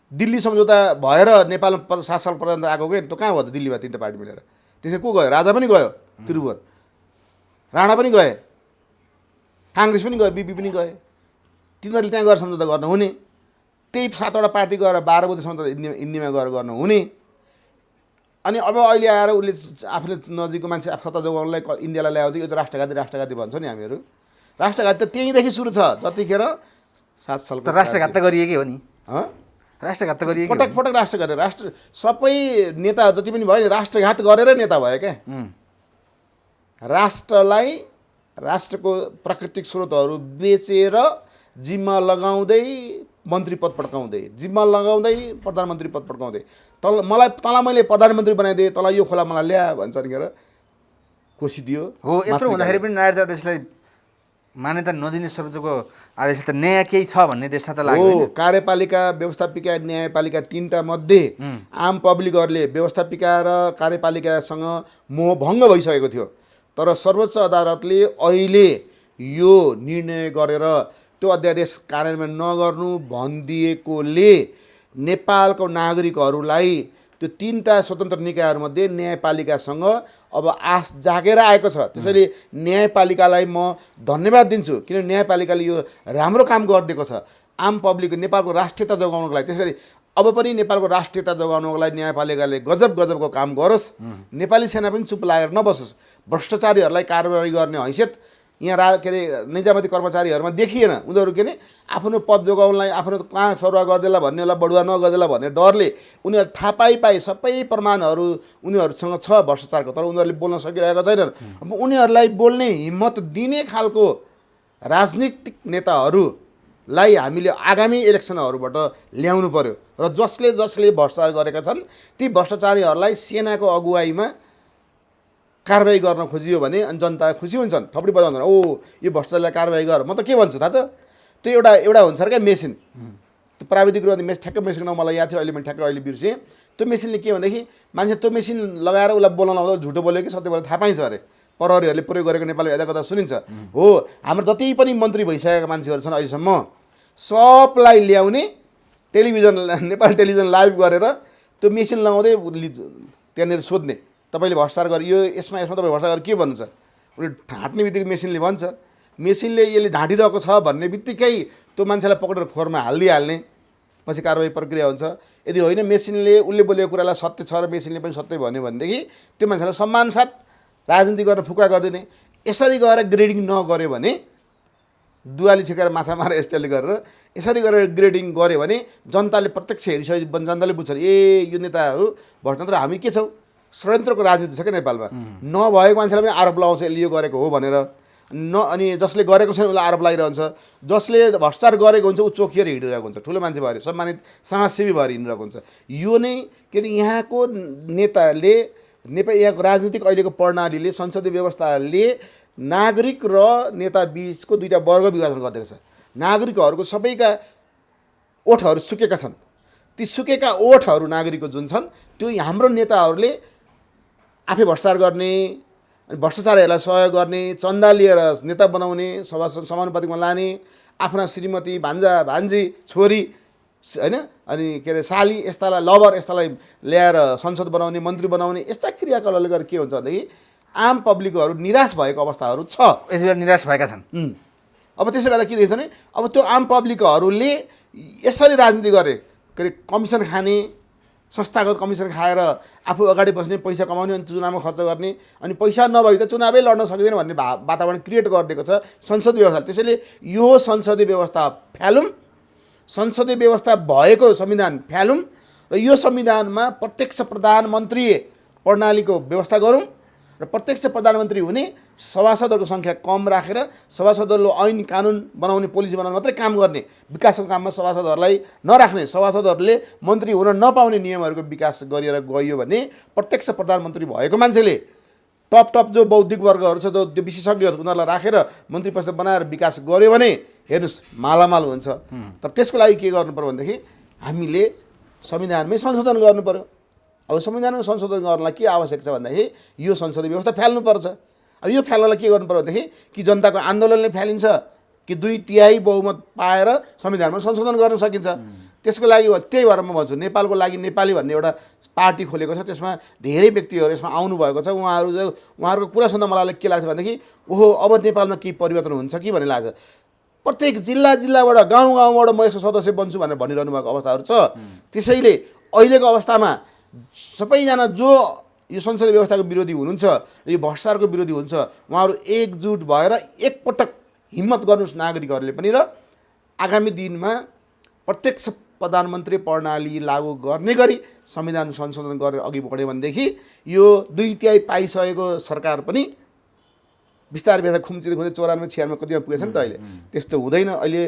दिल्ली सम्झौता भएर नेपालमा 7 साल पर्यन्त आएको कि त्यो कहाँ भयो त? दिल्लीमा 3टा पार्टी मिलेर। त्यसरी को गयो? राजा पनि गयो त्रिभुवन, राणा पनि गए, काङ्ग्रेस पनि गयो, बिपी पनि गए। तिनीहरूले त्यहाँ गएर सम्झौता गर्न हुने। त्यही 7वटा पार्टी गएर 12 बुधे सम्झौता इन्डियामा गएर गर्न हुने। अनि अब अहिले आएर उसले आफूले नजिकको मान्छे सत्ता जोगाउनलाई इन्डियालाई ल्याउँछ। यो त राष्ट्रघाती भन्छ नि हामीहरू। राष्ट्रघाती त त्यहीँदेखि सुरु छ जतिखेर 7 सालको राष्ट्रघात त गरिएकै हो नि। राष्ट्रघात त गरिएकै पटक राष्ट्रघात सबै नेता जति पनि भयो नि राष्ट्रघात गरेर नेता भयो क्या। राष्ट्रलाई राष्ट्रको प्राकृतिक स्रोतहरू बेचेर जिम्मा लगाउँदै मन्त्री पद पड्काउँदै, जिम्मा लगाउँदै प्रधानमन्त्री पद पड्काउँदै, तँलाई मैले प्रधानमन्त्री बनाइदिएँ, तँलाई यो खोला मलाई ल्या भन्छ नि के कोसिदियो हो। यत्रो हुँदाखेरि पनि नागरिकता आदेशलाई मान्यता नदिने सर्वोच्चको आदेश त न्याय केही छ भन्ने देशमा त लाग्यो। हो, कार्यपालिका, व्यवस्थापिका, न्यायपालिका 3टा मध्ये आम पब्लिकहरूले व्यवस्थापिका र कार्यपालिकासँग मोहभङ्ग भइसकेको थियो। तर सर्वोच्च अदालतले अहिले यो निर्णय गरेर त्यो अध्यादेश कार्यान्वयन नगर्नु भनिदिएकोले नेपालको नागरिकहरूलाई त्यो 3टा स्वतन्त्र निकायहरूमध्ये न्यायपालिकासँग अब आश जागेर आएको छ। त्यसैले न्यायपालिकालाई म धन्यवाद दिन्छु, किनभने न्यायपालिकाले यो राम्रो काम गरिदिएको छ आम पब्लिक नेपालको राष्ट्रियता जोगाउनको लागि। त्यसैले अब पनि नेपालको राष्ट्रियता जोगाउनको लागि न्यायपालिकाले गजबको काम गरोस्। नेपाली सेना पनि चुप लागेर नबसोस्। भ्रष्टाचारीहरूलाई कारबाही गर्ने हैसियत यहाँ के अरे निजामती कर्मचारीहरूमा देखिएन। उनीहरू के अरे आफ्नो पद जोगाउनलाई आफ्नो कहाँ सरुवा गरिदेला भन्नेलाई बढुवा नगरिदेला भन्ने डरले उनीहरू थाहा पाई सबै प्रमाणहरू उनीहरूसँग छ भ्रष्टाचारको, तर उनीहरूले बोल्न सकिरहेका छैनन्। अब उनीहरूलाई बोल्ने हिम्मत दिने खालको राजनीतिक नेताहरूलाई हामीले आगामी इलेक्सनहरूबाट ल्याउनु पर्यो र जसले जसले भ्रष्टाचार गरेका छन् ती भ्रष्टाचारीहरूलाई सेनाको अगुवाईमा कारबाही गर्न खोजियो भने अनि जनता खुसी हुन्छन्, थपडी बजाउँछन्, ओ यो भ्रष्टाचारलाई कारबाही गर। म त के भन्छु थाहा छ, त्यो एउटा हुन्छ क्या मेसिन, त्यो प्राविधिक रूपमा ठ्याक्क मेसिनको नाउँ मलाई याद थियो, अहिले मैले ठ्याक्क अहिले बिर्सेँ। त्यो मेसिनले के भनेदेखि मान्छे त्यो मेसिन लगाएर उसलाई बोलाउन आउँदा झुटो बोल्यो कि सत्य बोल्यो थाहा पाइन्छ अरे, प्रहरीहरूले प्रयोग गरेको नेपालमा हेर्दा कता सुनिन्छ। हो, हाम्रो जति पनि मन्त्री भइसकेका मान्छेहरू छन् अहिलेसम्म सबलाई ल्याउने टेलिभिजन, नेपाली टेलिभिजन लाइभ गरेर त्यो मेसिन लगाउँदै त्यहाँनिर सोध्ने, तपाईँले भ्रष्टाचार गरे यो यसमा तपाईँ भ्रष्टाचार गरेर के भन्नुहुन्छ, उसले ढाँट्ने बित्तिकै मेसिनले भन्छ, मेसिनले यसले ढाँटिरहेको छ भन्ने बित्तिकै त्यो मान्छेलाई पक्रेर फोहोरमा हालिदिइहाल्ने, पछि कारबाही प्रक्रिया हुन्छ। यदि होइन मेसिनले उसले बोलेको कुरालाई सत्य छ र मेसिनले पनि सत्य भन्यो भनेदेखि त्यो मान्छेलाई सम्मानसाथ राजनीति गर्न फुका गरिदिने। यसरी गएर ग्रेडिङ नगर्यो भने, दुवाली छेकेर माछा मारेर स्टाइलले गरेर यसरी गरेर ग्रेडिङ गऱ्यो भने जनताले प्रत्यक्ष हेरिसकेपछि जनताले बुझ्छ ए यो नेताहरू भ्रष्टाचार, हामी के छौँ, षड्यन्त्रको राजनीति छ क्या नेपालमा। नभएको मान्छेलाई पनि आरोप लगाउँछ यसले यो गरेको हो भनेर, अनि जसले गरेको छैन उसलाई आरोप लगाइरहन्छ, जसले भ्रष्टाचार गरेको हुन्छ ऊ चोखिएर हिँडिरहेको हुन्छ, ठुलो मान्छे भएर सम्मानित समाजसेवी भएर हिँडिरहेको हुन्छ। यो नै के अरे यहाँको नेताले यहाँको राजनीतिक अहिलेको प्रणालीले, संसदीय व्यवस्थाले नागरिक र नेता बीचको दुईवटा वर्ग विभाजन गरिदिएको छ। नागरिकहरूको सबैका ओठहरू सुकेका छन्, ती सुकेका ओठहरू नागरिकको जुन छन् त्यो हाम्रो नेताहरूले आफै भ्रष्टाचार गर्ने, अनि भ्रष्टाचारीहरूलाई सहयोग गर्ने, चन्दा लिएर नेता बनाउने, समानुपातिकमा लाने, आफ्ना श्रीमती, भान्जा, भान्जी, छोरी होइन, अनि के अरे साली यस्तालाई लभर यस्तालाई ल्याएर संसद बनाउने, मन्त्री बनाउने, यस्ता क्रियाकलापले गर्दा के हुन्छ भनेदेखि आम पब्लिकहरू निराश भएको अवस्थाहरू छ, यति बेला निराश भएका छन्। अब त्यसो गर्दा के देखिन्छ भने अब त्यो आम पब्लिकहरूले यसरी राजनीति गरे, के अरे कमिसन खाने, संस्थागत कमिसन खाएर आफू अगाडि बस्ने, पैसा कमाउने, अनि चुनावमा खर्च गर्ने, अनि पैसा नभए त चुनावै लड्न सक्दैन भन्ने वातावरण क्रिएट गरिदिएको छ संसदीय व्यवस्था। त्यसैले यो संसदीय व्यवस्था फ्यालौँ, संसदीय व्यवस्था भएको संविधान फ्यालौँ र यो संविधानमा प्रत्यक्ष प्रधानमन्त्री प्रणालीको व्यवस्था गरौँ र प्रत्यक्ष प्रधानमन्त्री हुने सभासदहरूको सङ्ख्या कम राखेर सभासदहरूले ऐन कानुन बनाउने, पोलिसी बनाउन मात्रै काम गर्ने, विकासको काममा सभासदहरूलाई नराख्ने, सभासदहरूले मन्त्री हुन नपाउने नियमहरूको विकास गरेर गइयो भने प्रत्यक्ष प्रधानमन्त्री भएको मान्छेले टप जो बौद्धिक वर्गहरू छ, त्यो विशेषज्ञहरू उनीहरूलाई राखेर मन्त्री परिषद बनाएर विकास गर्यो भने हेर्नुहोस् मालामाल हुन्छ। तर त्यसको लागि के गर्नु पर्यो भनेदेखि हामीले संविधानमै संशोधन गर्नु पर्यो। अब संविधानमा संशोधन गर्नलाई के आवश्यक छ भन्दाखेरि यो संसदीय व्यवस्था फ्याल्नुपर्छ। अब यो फ्याल्नलाई के गर्नु पर्यो भनेदेखि कि जनताको आन्दोलनले फ्यालिन्छ कि 2/3 बहुमत पाएर संविधानमा संशोधन गर्न सकिन्छ। त्यसको लागि त्यही भएर म भन्छु नेपालको लागि नेपाली भन्ने एउटा पार्टी खोलेको छ, त्यसमा धेरै व्यक्तिहरू यसमा आउनुभएको छ। उहाँहरूको कुरा सुन्दा मलाई के लाग्छ भनेदेखि ओहो अब नेपालमा केही परिवर्तन हुन्छ कि भन्ने लाग्छ। प्रत्येक जिल्लाबाट गाउँबाट म यसको सदस्य बन्छु भनेर भनिरहनु भएको अवस्थाहरू छ। त्यसैले अहिलेको अवस्थामा सबैजना जो यो संसदीय व्यवस्थाको विरोधी हुनुहुन्छ, यो भ्रष्टाचारको विरोधी हुन्छ, उहाँहरू एकजुट भएर एकपटक हिम्मत गर्नुहोस् नागरिकहरूले पनि र आगामी दिनमा प्रत्यक्ष प्रधानमन्त्री प्रणाली लागू गर्ने गरी संविधान संशोधन गरेर अघि बढ्यो भनेदेखि यो 2/3 पाइसकेको सरकार पनि बिस्तारै बिस्तारै खुम्चिँदै 94 96 कतिमा पुगेछ नि त अहिले। त्यस्तो हुँदैन। अहिले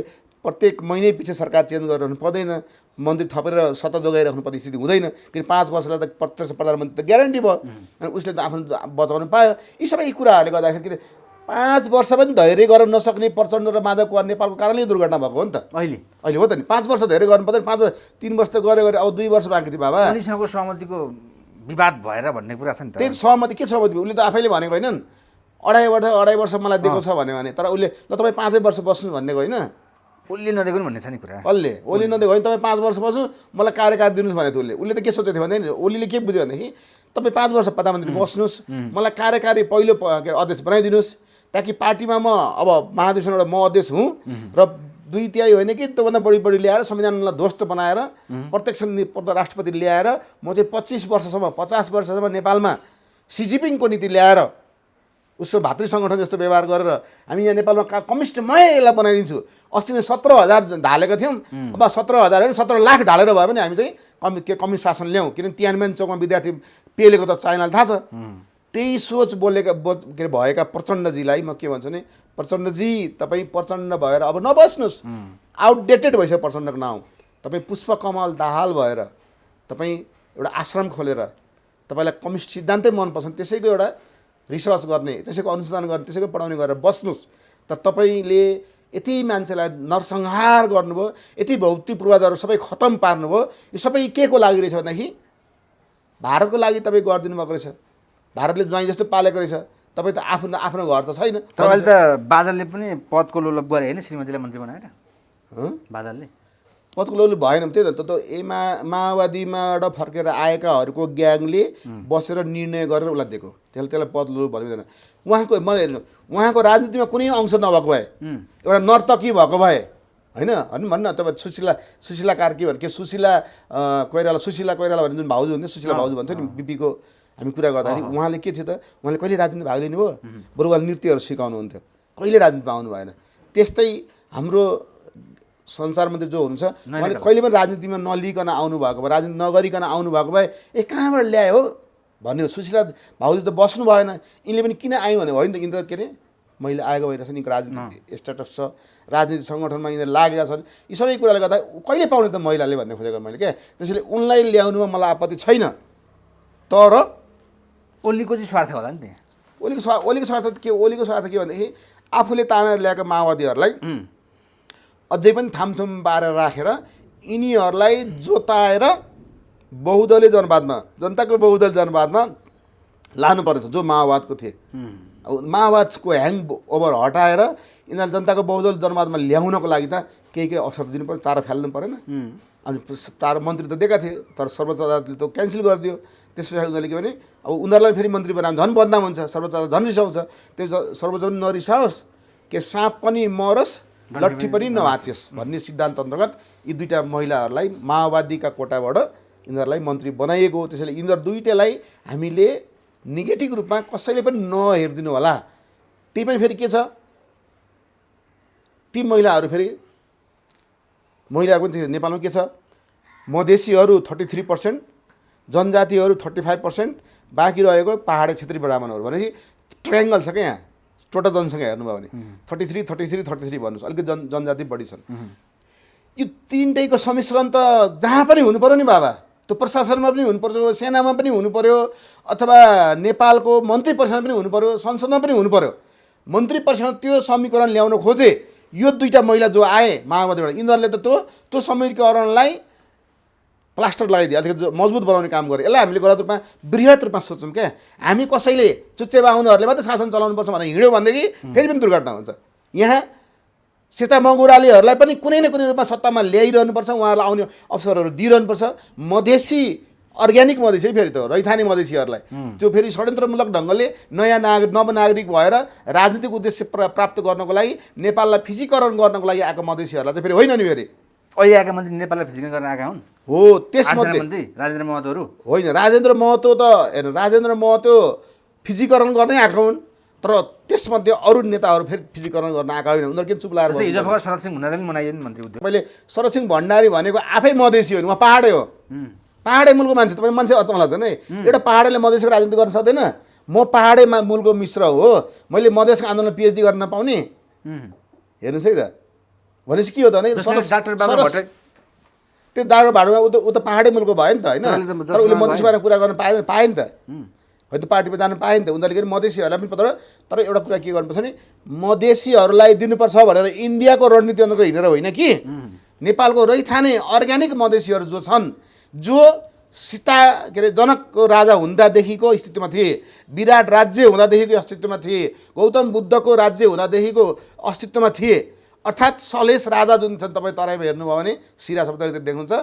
प्रत्येक महिनै पछि सरकार चेन्ज गरिरहनु पर्दैन, मन्त्री थपेर सत्ता जोगाइराख्नु पर्ने स्थिति हुँदैन। किन 5 वर्षलाई त प्रत्यक्ष प्रधानमन्त्री त ग्यारेन्टी भयो, अनि उसले त आफ्नो बचाउनु पायो। यी सबै कुराहरूले गर्दाखेरि 5 वर्ष पनि धैर्य गर्न नसक्ने प्रचण्ड र माधव कुमार नेपालको कारणले दुर्घटना भएको हो नि त। अहिले हो त नि, 5 वर्ष धैर्य गर्नु पर्दैन। 3 वर्ष त गरे अब 2 वर्ष बाँकी थियो बाबा। उनीसँगको सहमतिको विवाद भएर भन्ने कुरा छ नि त। त्यही सहमति के सहमति उसले त आफैले भनेको होइनन्, 2.5 वर्ष मलाई दिएको छ भने तर उसले ल तपाईँ 5 वर्ष बस्नु भनेको होइन, उसले नदिएको भन्ने छ नि कुरा। ओली नदिएको होइन, तपाईँ 5 वर्ष बस्नु मलाई कार्यकाल दिनुहोस् भनेको थियो उसले त के सोचेको थियो भने ओलीले के बुझ्यो भनेदेखि तपाईँ 5 वर्ष प्रधानमन्त्री बस्नुहोस्, मलाई कार्यकारी पहिलो अध्यक्ष बनाइदिनुहोस्, ताकि पार्टीमा म अब महाधिवेशनबाट म अध्यक्ष हुँ र 2/3 होइन कि त्योभन्दा बढी ल्याएर संविधानलाई ध्वस्त बनाएर प्रत्यक्ष राष्ट्रपति ल्याएर म चाहिँ 25 वर्षसम्म 50 वर्षसम्म नेपालमा सिजिपिङको नीति ल्याएर उसको भातृ सङ्गठन जस्तो व्यवहार गरेर हामी यहाँ नेपालमा कम्युनिस्टमय यसलाई बनाइदिन्छु। अस्ति नै 17,000 ढालेको थियौँ, अब 17,000 होइन 17 लाख ढालेर भयो भने हामी चाहिँ कम्युनिस्ट शासन ल्याउँ। किनभने तिहानमेन चौकमा विद्यार्थी पेलेको त चाइनालाई थाहा छ, त्यही सोच के अरे भएका प्रचण्डजीलाई म के भन्छु भने प्रचण्डजी तपाईँ प्रचण्ड भएर अब नबस्नुहोस्, आउटडेटेड भइसक्यो प्रचण्डको नाउँ। तपाईँ पुष्पकमल दाहाल भएर तपाईँ एउटा आश्रम खोलेर तपाईँलाई कम्युनिस्ट सिद्धान्तै मनपर्छ त्यसैको एउटा रिसर्च गर्ने, त्यसैको अनुसन्धान गर्ने, त्यसैको पढाउने गरेर बस्नुहोस्। तर तपाईँले यति मान्छेलाई नरसंहार गर्नुभयो, यति भौतिक पूर्वाधारहरू सबै खतम पार्नुभयो। यो सबै के को लागि रहेछ भन्दाखेरि भारतको लागि तपाईँ गरिदिनु भएको रहेछ। भारतले ज्वाइँ जस्तो पालेको रहेछ। तपाईँ त आफ्नो घर त छैन। तपाईँले त बादलले पनि पदको लोलप गरे होइन श्रीमतीलाई मन्त्री बनाएर? बादलले पदको लोलुप भएन। त्यही त माओवादीबाट फर्केर आएकाहरूको ग्याङले बसेर निर्णय गरेर उसलाई दिएको, त्यसलाई पद लोलुप भनिँदैन। उहाँको राजनीतिमा कुनै अंश नभएको भए, एउटा नर्तकी भएको भए होइन भन्नु न। तपाईँ सुशीला कार्की भने के सुशीला कोइराला भन्ने जुन भाउजू हुन्थ्यो, सुशीला भाउजू भन्थ्यो नि बिपीको, हामी कुरा गर्दाखेरि उहाँले के थियो त, उहाँले कहिले राजनीति भाग लिनुभयो? बरु उहाँले नृत्यहरू सिकाउनुहुन्थ्यो, कहिले राजनीतिमा आउनु भएन। त्यस्तै हाम्रो संसार मन्त्री जो हुनुहुन्छ उहाँले कहिले पनि राजनीतिमा नलिकन आउनुभएको भए, राजनीति नगरिकन आउनुभएको भए कहाँबाट ल्यायो हो भन्ने हो। सुशीला भाउजू त बस्नु भएन, यिनले पनि किन आयो भने होइन त, यिनी त के अरे मैले आएको भइरहेछ नि, राजनीति स्ट्याटस छ, राजनीति सङ्गठनमा यिनीहरू लागेका छन्, यी सबै कुराले गर्दा कहिले पाउने त महिलाले भन्ने खोजेको मैले क्या। त्यसैले उनलाई ल्याउनुमा मलाई आपत्ति छैन। तर ओलीको चाहिँ स्वार्थ होला नि त्यहाँ। ओलीको स्वार्थ के भनेदेखि आफूले तानेर ल्याएको माओवादीहरूलाई अझै पनि थामथुम पारेर राखेर यिनीहरूलाई जोताएर बहुदलीय जनवादमा, जनताको बहुदलीय जनवादमा लानुपर्नेछ जो माओवादको थिए। अब माओवादको ह्याङ ओभर हटाएर यिनीहरूले जनताको बहुदलीय जनवादमा ल्याउनको लागि त केही अवसर दिनु पर्यो, चारो फाल्नु परेन। अनि 4 मन्त्री त दिएका थिए, तर सर्वोच्च अदालतले त क्यान्सल गरिदियो। त्यस पछाडि उनीहरूले के भने अब उनीहरूलाई फेरि मन्त्री बनायो झन् बदनाम हुन्छ, सर्वोच्च अदालत झन् रिसाउँछ। त्यो सर्वोच्च पनि नरिसाओस्, के साँप पनि मरोस् लट्ठी पनि नभाँचियोस् भन्ने सिद्धान्त अन्तर्गत यी दुईटा महिलाहरूलाई माओवादीका कोटाबाट यिनीहरूलाई मन्त्री बनाइएको। त्यसैले यिनीहरू दुईटालाई हामीले नेगेटिभ रूपमा कसैले पनि नहेरिदिनु होला। त्यही पनि फेरि के छ, ती महिलाहरू पनि नेपालमा के छ, मधेसीहरू 33%, जनजातिहरू 35%, बाँकी रहेको पहाडे क्षेत्री ब्राह्मणहरू भनेपछि ट्रायङ्गल छ क्या यहाँ। टोटल जनसङ्ख्या हेर्नुभयो भने 33 भन्नुहोस्, अलिकति जनजाति बढी छन्। यो तिनटैको सम्मिश्रण त जहाँ पनि हुनु पर्यो नि बाबा। त्यो प्रशासनमा पनि हुनुपर्छ, सेनामा पनि हुनु पर्यो, अथवा नेपालको मन्त्री परिषदमा पनि हुनु पर्यो, संसदमा पनि हुनु पर्यो। मन्त्री परिषदमा त्यो समीकरण ल्याउन खोजे यो दुईटा महिला जो आए माओवादीबाट, यिनीहरूले त त्यो समीकरणलाई प्लास्टर लगाइदियो, अलिकति मजबुत बनाउने काम गरे। यसलाई हामीले गलत रूपमा बृहत रूपमा सोच्छौँ क्या। हामी कसैले चुच्चे बाहुनहरूले मात्रै शासन चलाउनुपर्छ भनेर हिँड्यो भनेदेखि फेरि पनि दुर्घटना हुन्छ। यहाँ सेता मगुरालीहरूलाई पनि कुनै न कुनै रूपमा सत्तामा ल्याइरहनुपर्छ, उहाँहरूलाई आउने अवसरहरू दिइरहनुपर्छ। मधेसी अर्ग्यानिक मधेसी फेरि त रैथाने मधेसीहरूलाई त्यो फेरि षड्यन्त्रमूलक ढङ्गले नयाँ नवनागरिक भएर राजनीतिक उद्देश्य प्राप्त गर्नको लागि, नेपाललाई फिजीकरण गर्नको लागि आएको मधेसीहरूलाई चाहिँ फेरि होइन नि। फेरि अहिले आएका मन्त्री नेपाललाई फिजिकल गर्न आएका हुन् हो। त्यसमध्ये राजेन्द्र महतोहरू होइन, राजेन्द्र महतो त हेर्नु, राजेन्द्र महतो फिजिकरण गर्नै आएका हुन्, तर त्यसमध्ये अरू नेताहरू फेरि फिजिकरण गर्न आएका होइन। उनीहरू किन चुप लाएर हिजो भर्खर शरद सिंह भण्डारी पनि बनाइयो नि मन्त्री उद्योग। तपाईँले शरद सिंह भण्डारी भनेको आफै मधेसी हो नि, उहाँ पाहाडै हो, पाहाडै मुलको मान्छे। तपाईँ मान्छे अचम्म लाग्छ नि, एउटा पाहाडेले मधेसको राजनीति गर्न सक्दैन। म पाहाडै मुलको मिश्र हो, मैले मधेसको आन्दोलन पिएचडी गर्न नपाउने? हेर्नुहोस् है त। भनेपछि के हो त भने त्यो दारो भाडुमा ऊ त पाहाडै मुलको भयो नि त होइन, तर उसले मधेसी बारेमा कुरा गर्न पायो नि त, होइन पार्टीमा जानु पायो नि त। उनीहरूले मधेसीहरूलाई पनि पत्र। तर एउटा कुरा के गर्नुपर्छ भने मधेसीहरूलाई दिनुपर्छ भनेर इन्डियाको रणनीति अन्तर्गत हिँडेर होइन कि, नेपालको रैथाने अर्ग्यानिक मधेसीहरू जो छन्, जो सीता के अरे जनकको राजा हुँदादेखिको अस्तित्वमा थिए, विराट राज्य हुँदादेखिको अस्तित्वमा थिए, गौतम बुद्धको राज्य हुँदादेखिको अस्तित्वमा थिए, अर्थात् सलेस राजा जुन छन् तपाईँ तराईमा हेर्नुभयो भने सिरा शब्दले देख्नुहुन्छ।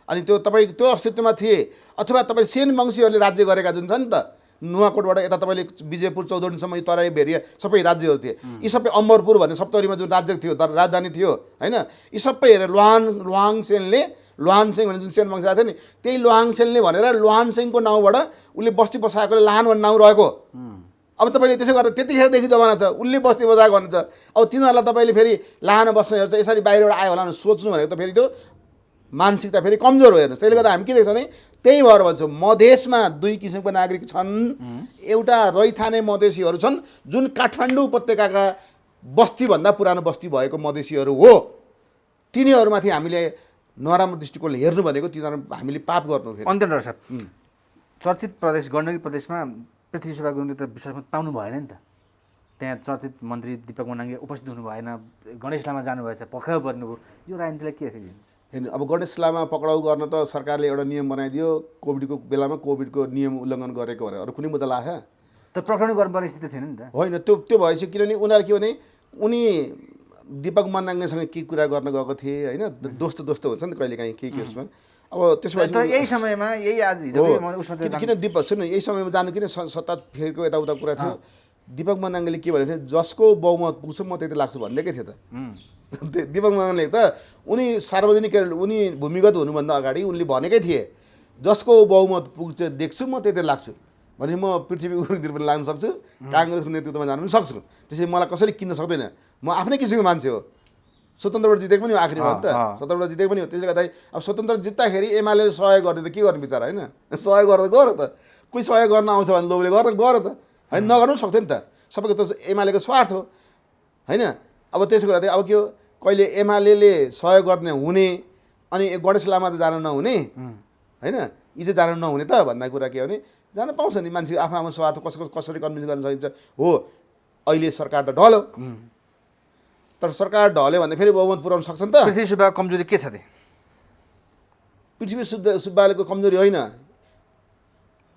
अनि त्यो तपाईँ त्यो अस्तित्वमा थिए, अथवा तपाईँ सेन वंशीहरूले राज्य गरेका जुन छ नि त, नुवाकोटबाट यता तपाईँले विजयपुर चौधरीसम्म यो तराई भेरिया सबै राज्यहरू थिए। यी सबै अम्बरपुर भन्ने सप्तरीमा जुन राज्य थियो, राजधानी थियो होइन, यी सबै हेरेर लुहाङसेनले लुहानसेन भन्ने जुन सेन वंश राजा छ नि, त्यही लुहाङसेनले भनेर लुहानसेनको नाउँबाट उसले बस्ती बसाएकोले लाहान भन्ने नाउँ रहेको। अब तपाईँले त्यसो गरेर त्यतिखेरदेखि जमाना छ, उसले बस्ती बसाएको भन्नुहुन्छ। अब तिनीहरूलाई तपाईँले फेरि लाहान बस्न हेर्छ, यसरी बाहिरबाट आयो होला सोच्नु भनेको त फेरि त्यो मानसिकता फेरि कमजोर हो हेर्नुहोस्। त्यसले गर्दा हामी के देख्छौँ भने त्यही भएर भन्छौँ मधेसमा दुई किसिमको नागरिक छन्। एउटा रैथाने मधेसीहरू छन् जुन काठमाडौँ उपत्यकाका बस्तीभन्दा पुरानो बस्ती भएको मधेसीहरू हो। तिनीहरूमाथि हामीले नराम्रो दृष्टिकोणले हेर्नु भनेको तिनीहरू हामीले पाप गर्नु। फेरि अन्त्य डाक्टर साहब, चर्चित प्रदेश गण्डकी प्रदेशमा पृथ्वी सुब्बा गुरुङले त विश्वासमत पाउनु भएन नि त। त्यहाँ चर्चित मन्त्री दीपक मनाङ्गे उपस्थित हुनु भएन, गणेश लामा जानुभएछ, पक्राउ पर्नुभयो। यो राजनीतिलाई के हेरिन्छ? हेर्नु अब गणेश लामा पक्राउ गर्न त सरकारले एउटा नियम बनाइदियो, कोभिडको बेलामा कोभिडको नियम उल्लङ्घन गरेको भनेर। अरू कुनै मुद्दा लाग्यो तर पक्राउनु गर्नुपर्ने स्थिति थिएन नि त। होइन, त्यो भएपछि किनभने उनीहरू के भने उनी दीपक मनाङ्गेसँग के कुरा गर्न गएको थिए होइन। दोस्त हुन्छ नि कहिलेकाहीँ केही केसमा। अब त्यसो भए तर यही समयमा यही आज हिजो उसमा किन दीपक सुन्नु यही समयमा जानु किन सत्ता फेरको यताउता कुरा थियो। दीपक मनाङ्गले के भनेको थियो, जसको बहुमत पुग्छ म त्यति लाग्छु भन्दैकै थियो त। दीपक मनाङ्गले त उनी सार्वजनिक उनी भूमिगत हुनुभन्दा अगाडि उनले भनेकै थिए जसको बहुमत पुग्छ देख्छु म त्यति लाग्छु भने म पृथ्वी गुरुङतिर पनि लाग्न सक्छु, काङ्ग्रेसको नेतृत्वमा जानु पनि सक्छु। त्यसैले मलाई कसैले किन्न सक्दैन, म आफ्नै किसिमको मान्छे हो। स्वतन्त्रबाट जितेको पनि हो आखिरी हो नि त, स्वतन्त्रबाट जितेको पनि हो। त्यसले गर्दाखेरि अब स्वतन्त्र जित्दाखेरि एमाले सहयोग गर्ने त के गर्ने बिचारा होइन। सहयोग गरेर गर त, कोही सहयोग गर्न आउँछ भने लोभले गर त होइन, नगर्नु पनि सक्थ्यो नि त। सबैको त एमालेको स्वार्थ हो होइन। अब त्यसो गर्दा अब के हो, कहिले एमाले सहयोग गर्ने हुने अनि गणेश लामा त जानु नहुने होइन, यी चाहिँ जानु नहुने त भन्ने कुरा के हो भने जान पाउँछ नि मान्छे आफ्नो आफ्नो स्वार्थ कसरी कन्भिन्स गर्न सकिन्छ। हो अहिले सरकार त ढल्यो, तर सरकार ढल्यो भने फेरि बहुमत पुर्याउन सक्छ नि त। पृथ्वी सुब्बा कमजोरी के छ त? पृथ्वी सुब्बाको कमजोरी होइन,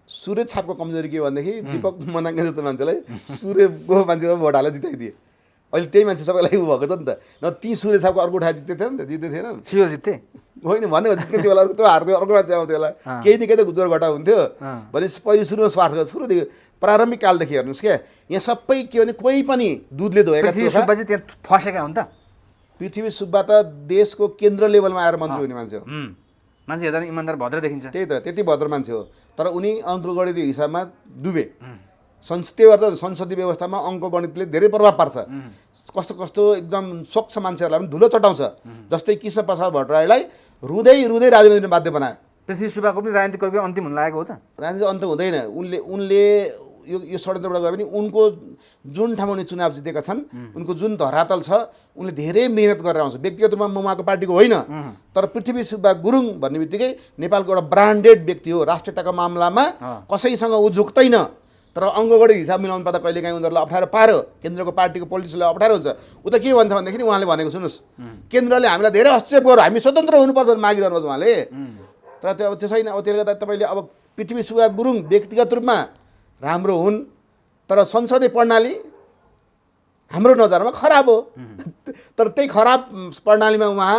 सूर्य छापको कमजोरी के भनेदेखि दीपक मनाङ्गे जस्तो मान्छेलाई सूर्यको मान्छेको भोट हालेर जिताइदिए। अहिले त्यही मान्छे सबैलाई उ भएको छ नि त। न ती सूर्य छापको अर्को उठाए जित्दै थियो नि त, जित्दै थिएन सियो जित्थे होइन भन्ने हो। जित्ने त्यो बेला त्यो हार्थ्यो, अर्को मान्छे आउँथ्यो होला, केही न केही त जोर घटा हुन्थ्यो भने पहिले सुरुमा स्वार्थ सुरुदेखि प्रारम्भिक कालदेखि हेर्नुहोस् क्या, यहाँ सबै के भने कोही पनि दुधले धोएका पृथ्वी सुब्बा चाहिँ त्यहाँ फसेका हुन् त। पृथ्वी सुब्बा त देशको केन्द्र लेभलमा आएर मन्त्री हुने मान्छे हो। मान्छे हेर्दा इमान्दार भद्र देखिन्छ। त्यही त, त्यति भद्र मान्छे हो। तर उनी अङ्कगणित हिसाबमा डुबे। त्यही भएर संसदीय व्यवस्थामा अङ्कगणितले धेरै प्रभाव पार्छ। कस्तो कस्तो एकदम स्वच्छ मान्छेहरूलाई पनि धुलो चटाउँछ। जस्तै कृष्ण प्रसाद भट्टराईलाई रुँदै राजनीति दिन बाध्य बनायो। पृथ्वी सुब्बाको पनि राजनीतिक करियर अन्तिम हुन लागेको हो त। राजनीति अन्त हुँदैन। उनले यो षड्यन्त्रबाट गए पनि उनको जुन ठाउँमा उनी चुनाव जितेका छन्, उनको जुन धरातल छ, उनले धेरै मेहनत गरेर आउँछ। व्यक्तिगत रूपमा म उहाँको पार्टीको होइन, तर पृथ्वी सुब्बा गुरुङ भन्ने बित्तिकै नेपालको एउटा ब्रान्डेड व्यक्ति हो। राष्ट्रियताको मामलामा कसैसँग उ झुक्दैन। तर अङ्कगणित हिसाब मिलाउनु पर्दा कहिलेकाहीँ उनीहरूलाई अप्ठ्यारो पार्यो, केन्द्रको पार्टीको पोलिटिक्सलाई अप्ठ्यारो हुन्छ। उ त के भन्छ भनेदेखि उहाँले भनेको सुन्नुहोस्, केन्द्रले हामीलाई धेरै हस्तक्षेप गर्यो, हामी स्वतन्त्र हुनुपर्छ मागिरहनु पर्छ उहाँले। तर त्यो अब त्यो छैन। अब त्यसले गर्दा तपाईँले अब पृथ्वी सुब्बा गुरुङ व्यक्तिगत रूपमा राम्रो हुन्, तर संसदीय प्रणाली हाम्रो नजरमा खराब हो। तर त्यही खराब प्रणालीमा उहाँ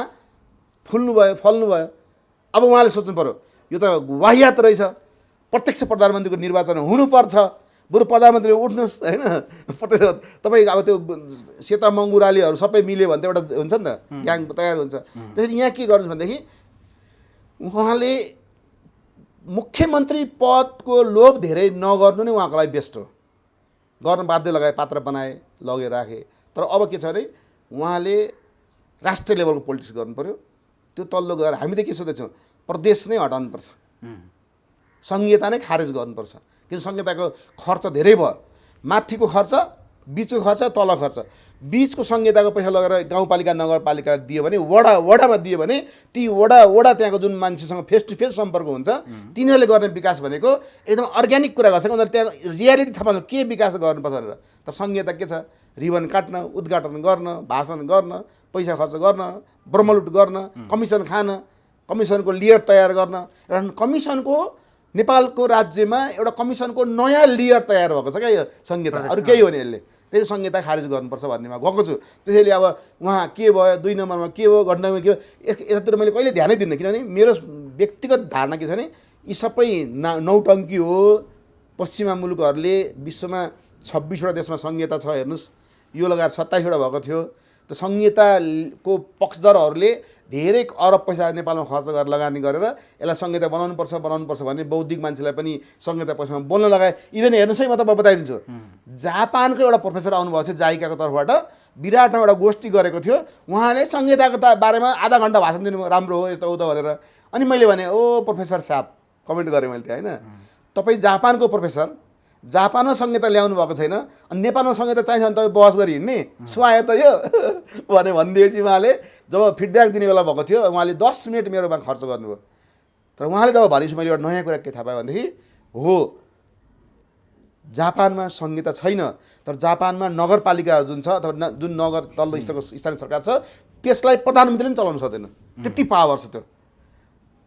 फल्नु भयो। अब उहाँले सोच्नु पऱ्यो यो त वाहियात रहेछ, प्रत्यक्ष प्रधानमन्त्रीको निर्वाचन हुनुपर्छ, बरु प्रधानमन्त्री उठ्नुहोस् होइन। तपाईँ अब त्यो सेता मङ्गुरालीहरू सबै मिल्यो भने त एउटा हुन्छ नि त, ग्याङ तयार हुन्छ। त्यसरी यहाँ के गर्नुहोस् भनेदेखि उहाँले मुख्यमन्त्री पदको लोभ धेरै नगर्नु नै उहाँको लागि बेस्ट हो। गर्न बाध्य लगाए, पात्र बनाए, लगेर राखे। तर अब के छ भने उहाँले राष्ट्रिय लेभलको पोलिटिक्स गर्नु पऱ्यो। त्यो तल्लो गएर हामी त के सोध्दैछौँ, प्रदेश नै हटाउनुपर्छ, संहिता नै खारेज गर्नुपर्छ। किन संहिताको खर्च धेरै भयो। माथिको खर्च, बिचको खर्च, तल खर्च। बिचको संहिताको पैसा लगेर गाउँपालिका नगरपालिका दियो भने, वडामा दियो भने ती वडा त्यहाँको जुन मान्छेसँग फेस टु फेस सम्पर्क हुन्छ तिनीहरूले गर्ने विकास भनेको एकदम अर्ग्यानिक कुरा गर्छ। उनीहरूले त्यहाँ रियालिटी थाहा पाउँछ के विकास गर्नुपर्छ भनेर। तर संहिता के छ, रिबन काट्न, उद्घाटन गर्न, भाषण गर्न, पैसा खर्च गर्न, ब्रह्मलुट गर्न, कमिसन खान, कमिसनको लेयर तयार गर्न। एउटा कमिसनको नेपालको राज्यमा एउटा कमिसनको नयाँ लेयर तयार भएको छ क्या यो संहिता। अरू केही हो नि यसले। त्यही संहिता खारेज गर्नुपर्छ भन्नेमा गएको छु। त्यसैले अब उहाँ के भयो, 2 नम्बरमा के भयो, घटनामा के हो, यतातिर मैले कहिले ध्यानै दिन्नँ। किनभने मेरो व्यक्तिगत धारणा के छ भने यी सबै नौटङ्की हो। पश्चिमा मुलुकहरूले विश्वमा 26वटा देशमा संहिता छ हेर्नुहोस्, यो लगाएर 27वटा भएको थियो। त्यो संहिताको पक्षधरहरूले धेरै अरब पैसा नेपालमा खर्च गरेर लगानी गरेर यसलाई संहिता बनाउनुपर्छ भन्ने बौद्धिक मान्छेलाई पनि संहिता पैसामा बोल्न लगाए। इभन हेर्नुहोस् है, म तपाईँ बताइदिन्छु, जापानको एउटा प्रोफेसर आउनुभएको थियो जाइकाको तर्फबाट, विराटमा एउटा गोष्ठी गरेको थियो, उहाँले संहिताको बारेमा आधा घन्टा भाषण दिनु, राम्रो हो यस्तो उता भनेर। अनि मैले भने ओ प्रोफेसर साहब, कमेन्ट गरेँ मैले त्यहाँ, होइन, तपाईँ जापानको प्रोफेसर, जापानमा संहिता ल्याउनु भएको छैन, अनि नेपालमा संहिता चाहिन्छ भने तपाईँ बहस गरी हिँड्ने सुहायो त यो भनिदिएपछि उहाँले जब फिडब्याक दिने बेला भएको थियो, उहाँले 10 मिनट मेरोमा खर्च गर्नुभयो। तर उहाँले जब भनेपछि मैले एउटा नयाँ कुरा के थाहा पाएँ भनेदेखि, हो जापानमा संहिता छैन, तर जापानमा नगरपालिका जुन छ अथवा जुन नगर तल्लो स्तरको स्थानीय सरकार छ त्यसलाई प्रधानमन्त्रीले पनि चलाउन सक्दैन, त्यति पावर छ त्यो।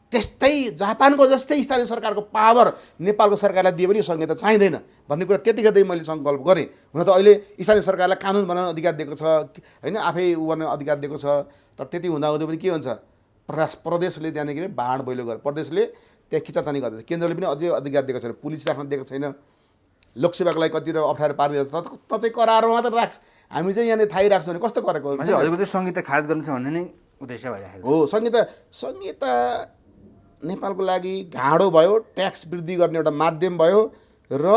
त्यस्तै जापानको जस्तै स्थानीय सरकारको पावर नेपालको सरकारलाई दिए पनि यो संहिता चाहिँदैन भन्ने कुरा त्यतिखेर मैले सङ्कल्प गरेँ। हुन त अहिले स्थानीय सरकारलाई कानुन बनाउने अधिकार दिएको छ, होइन, आफै उ गर्ने अधिकार दिएको छ, तर त्यति हुँदाहुँदै पनि के हुन्छ, प्रदेशले त्यहाँदेखि बाँड बैलो गरेर प्रदेशले त्यहाँ खिचातानी गर्दैछ, केन्द्रले पनि अझै अधिकार दिएको छैन, पुलिस राख्न दिएको छैन, लोकसेवाको लागि कति अप्ठ्यारो पारिदिएको छ। त चाहिँ कराएर मात्र राख, हामी चाहिँ यहाँनिर थाहै राख्छौँ भने कस्तो गरेको हुन्छ। हजुरको चाहिँ संहिता खारेज गर्नु छ भन्ने नै उद्देश्य भइरहेको हो। संहिता नेपालको लागि घाँडो भयो, ट्याक्स वृद्धि गर्ने एउटा माध्यम भयो, र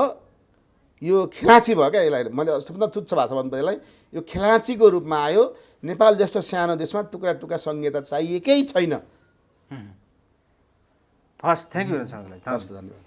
यो खेलाँची भयो क्या। यसलाई मैले सबभन्दा तुच्छ भाषा भन्नु यसलाई, यो खेलाँचीको रूपमा आयो। नेपाल जस्तो सानो देशमा टुक्रा टुक्रा संहिता चाहिएकै छैन। हस्, थ्याङ्क यू। हस्, धन्यवाद।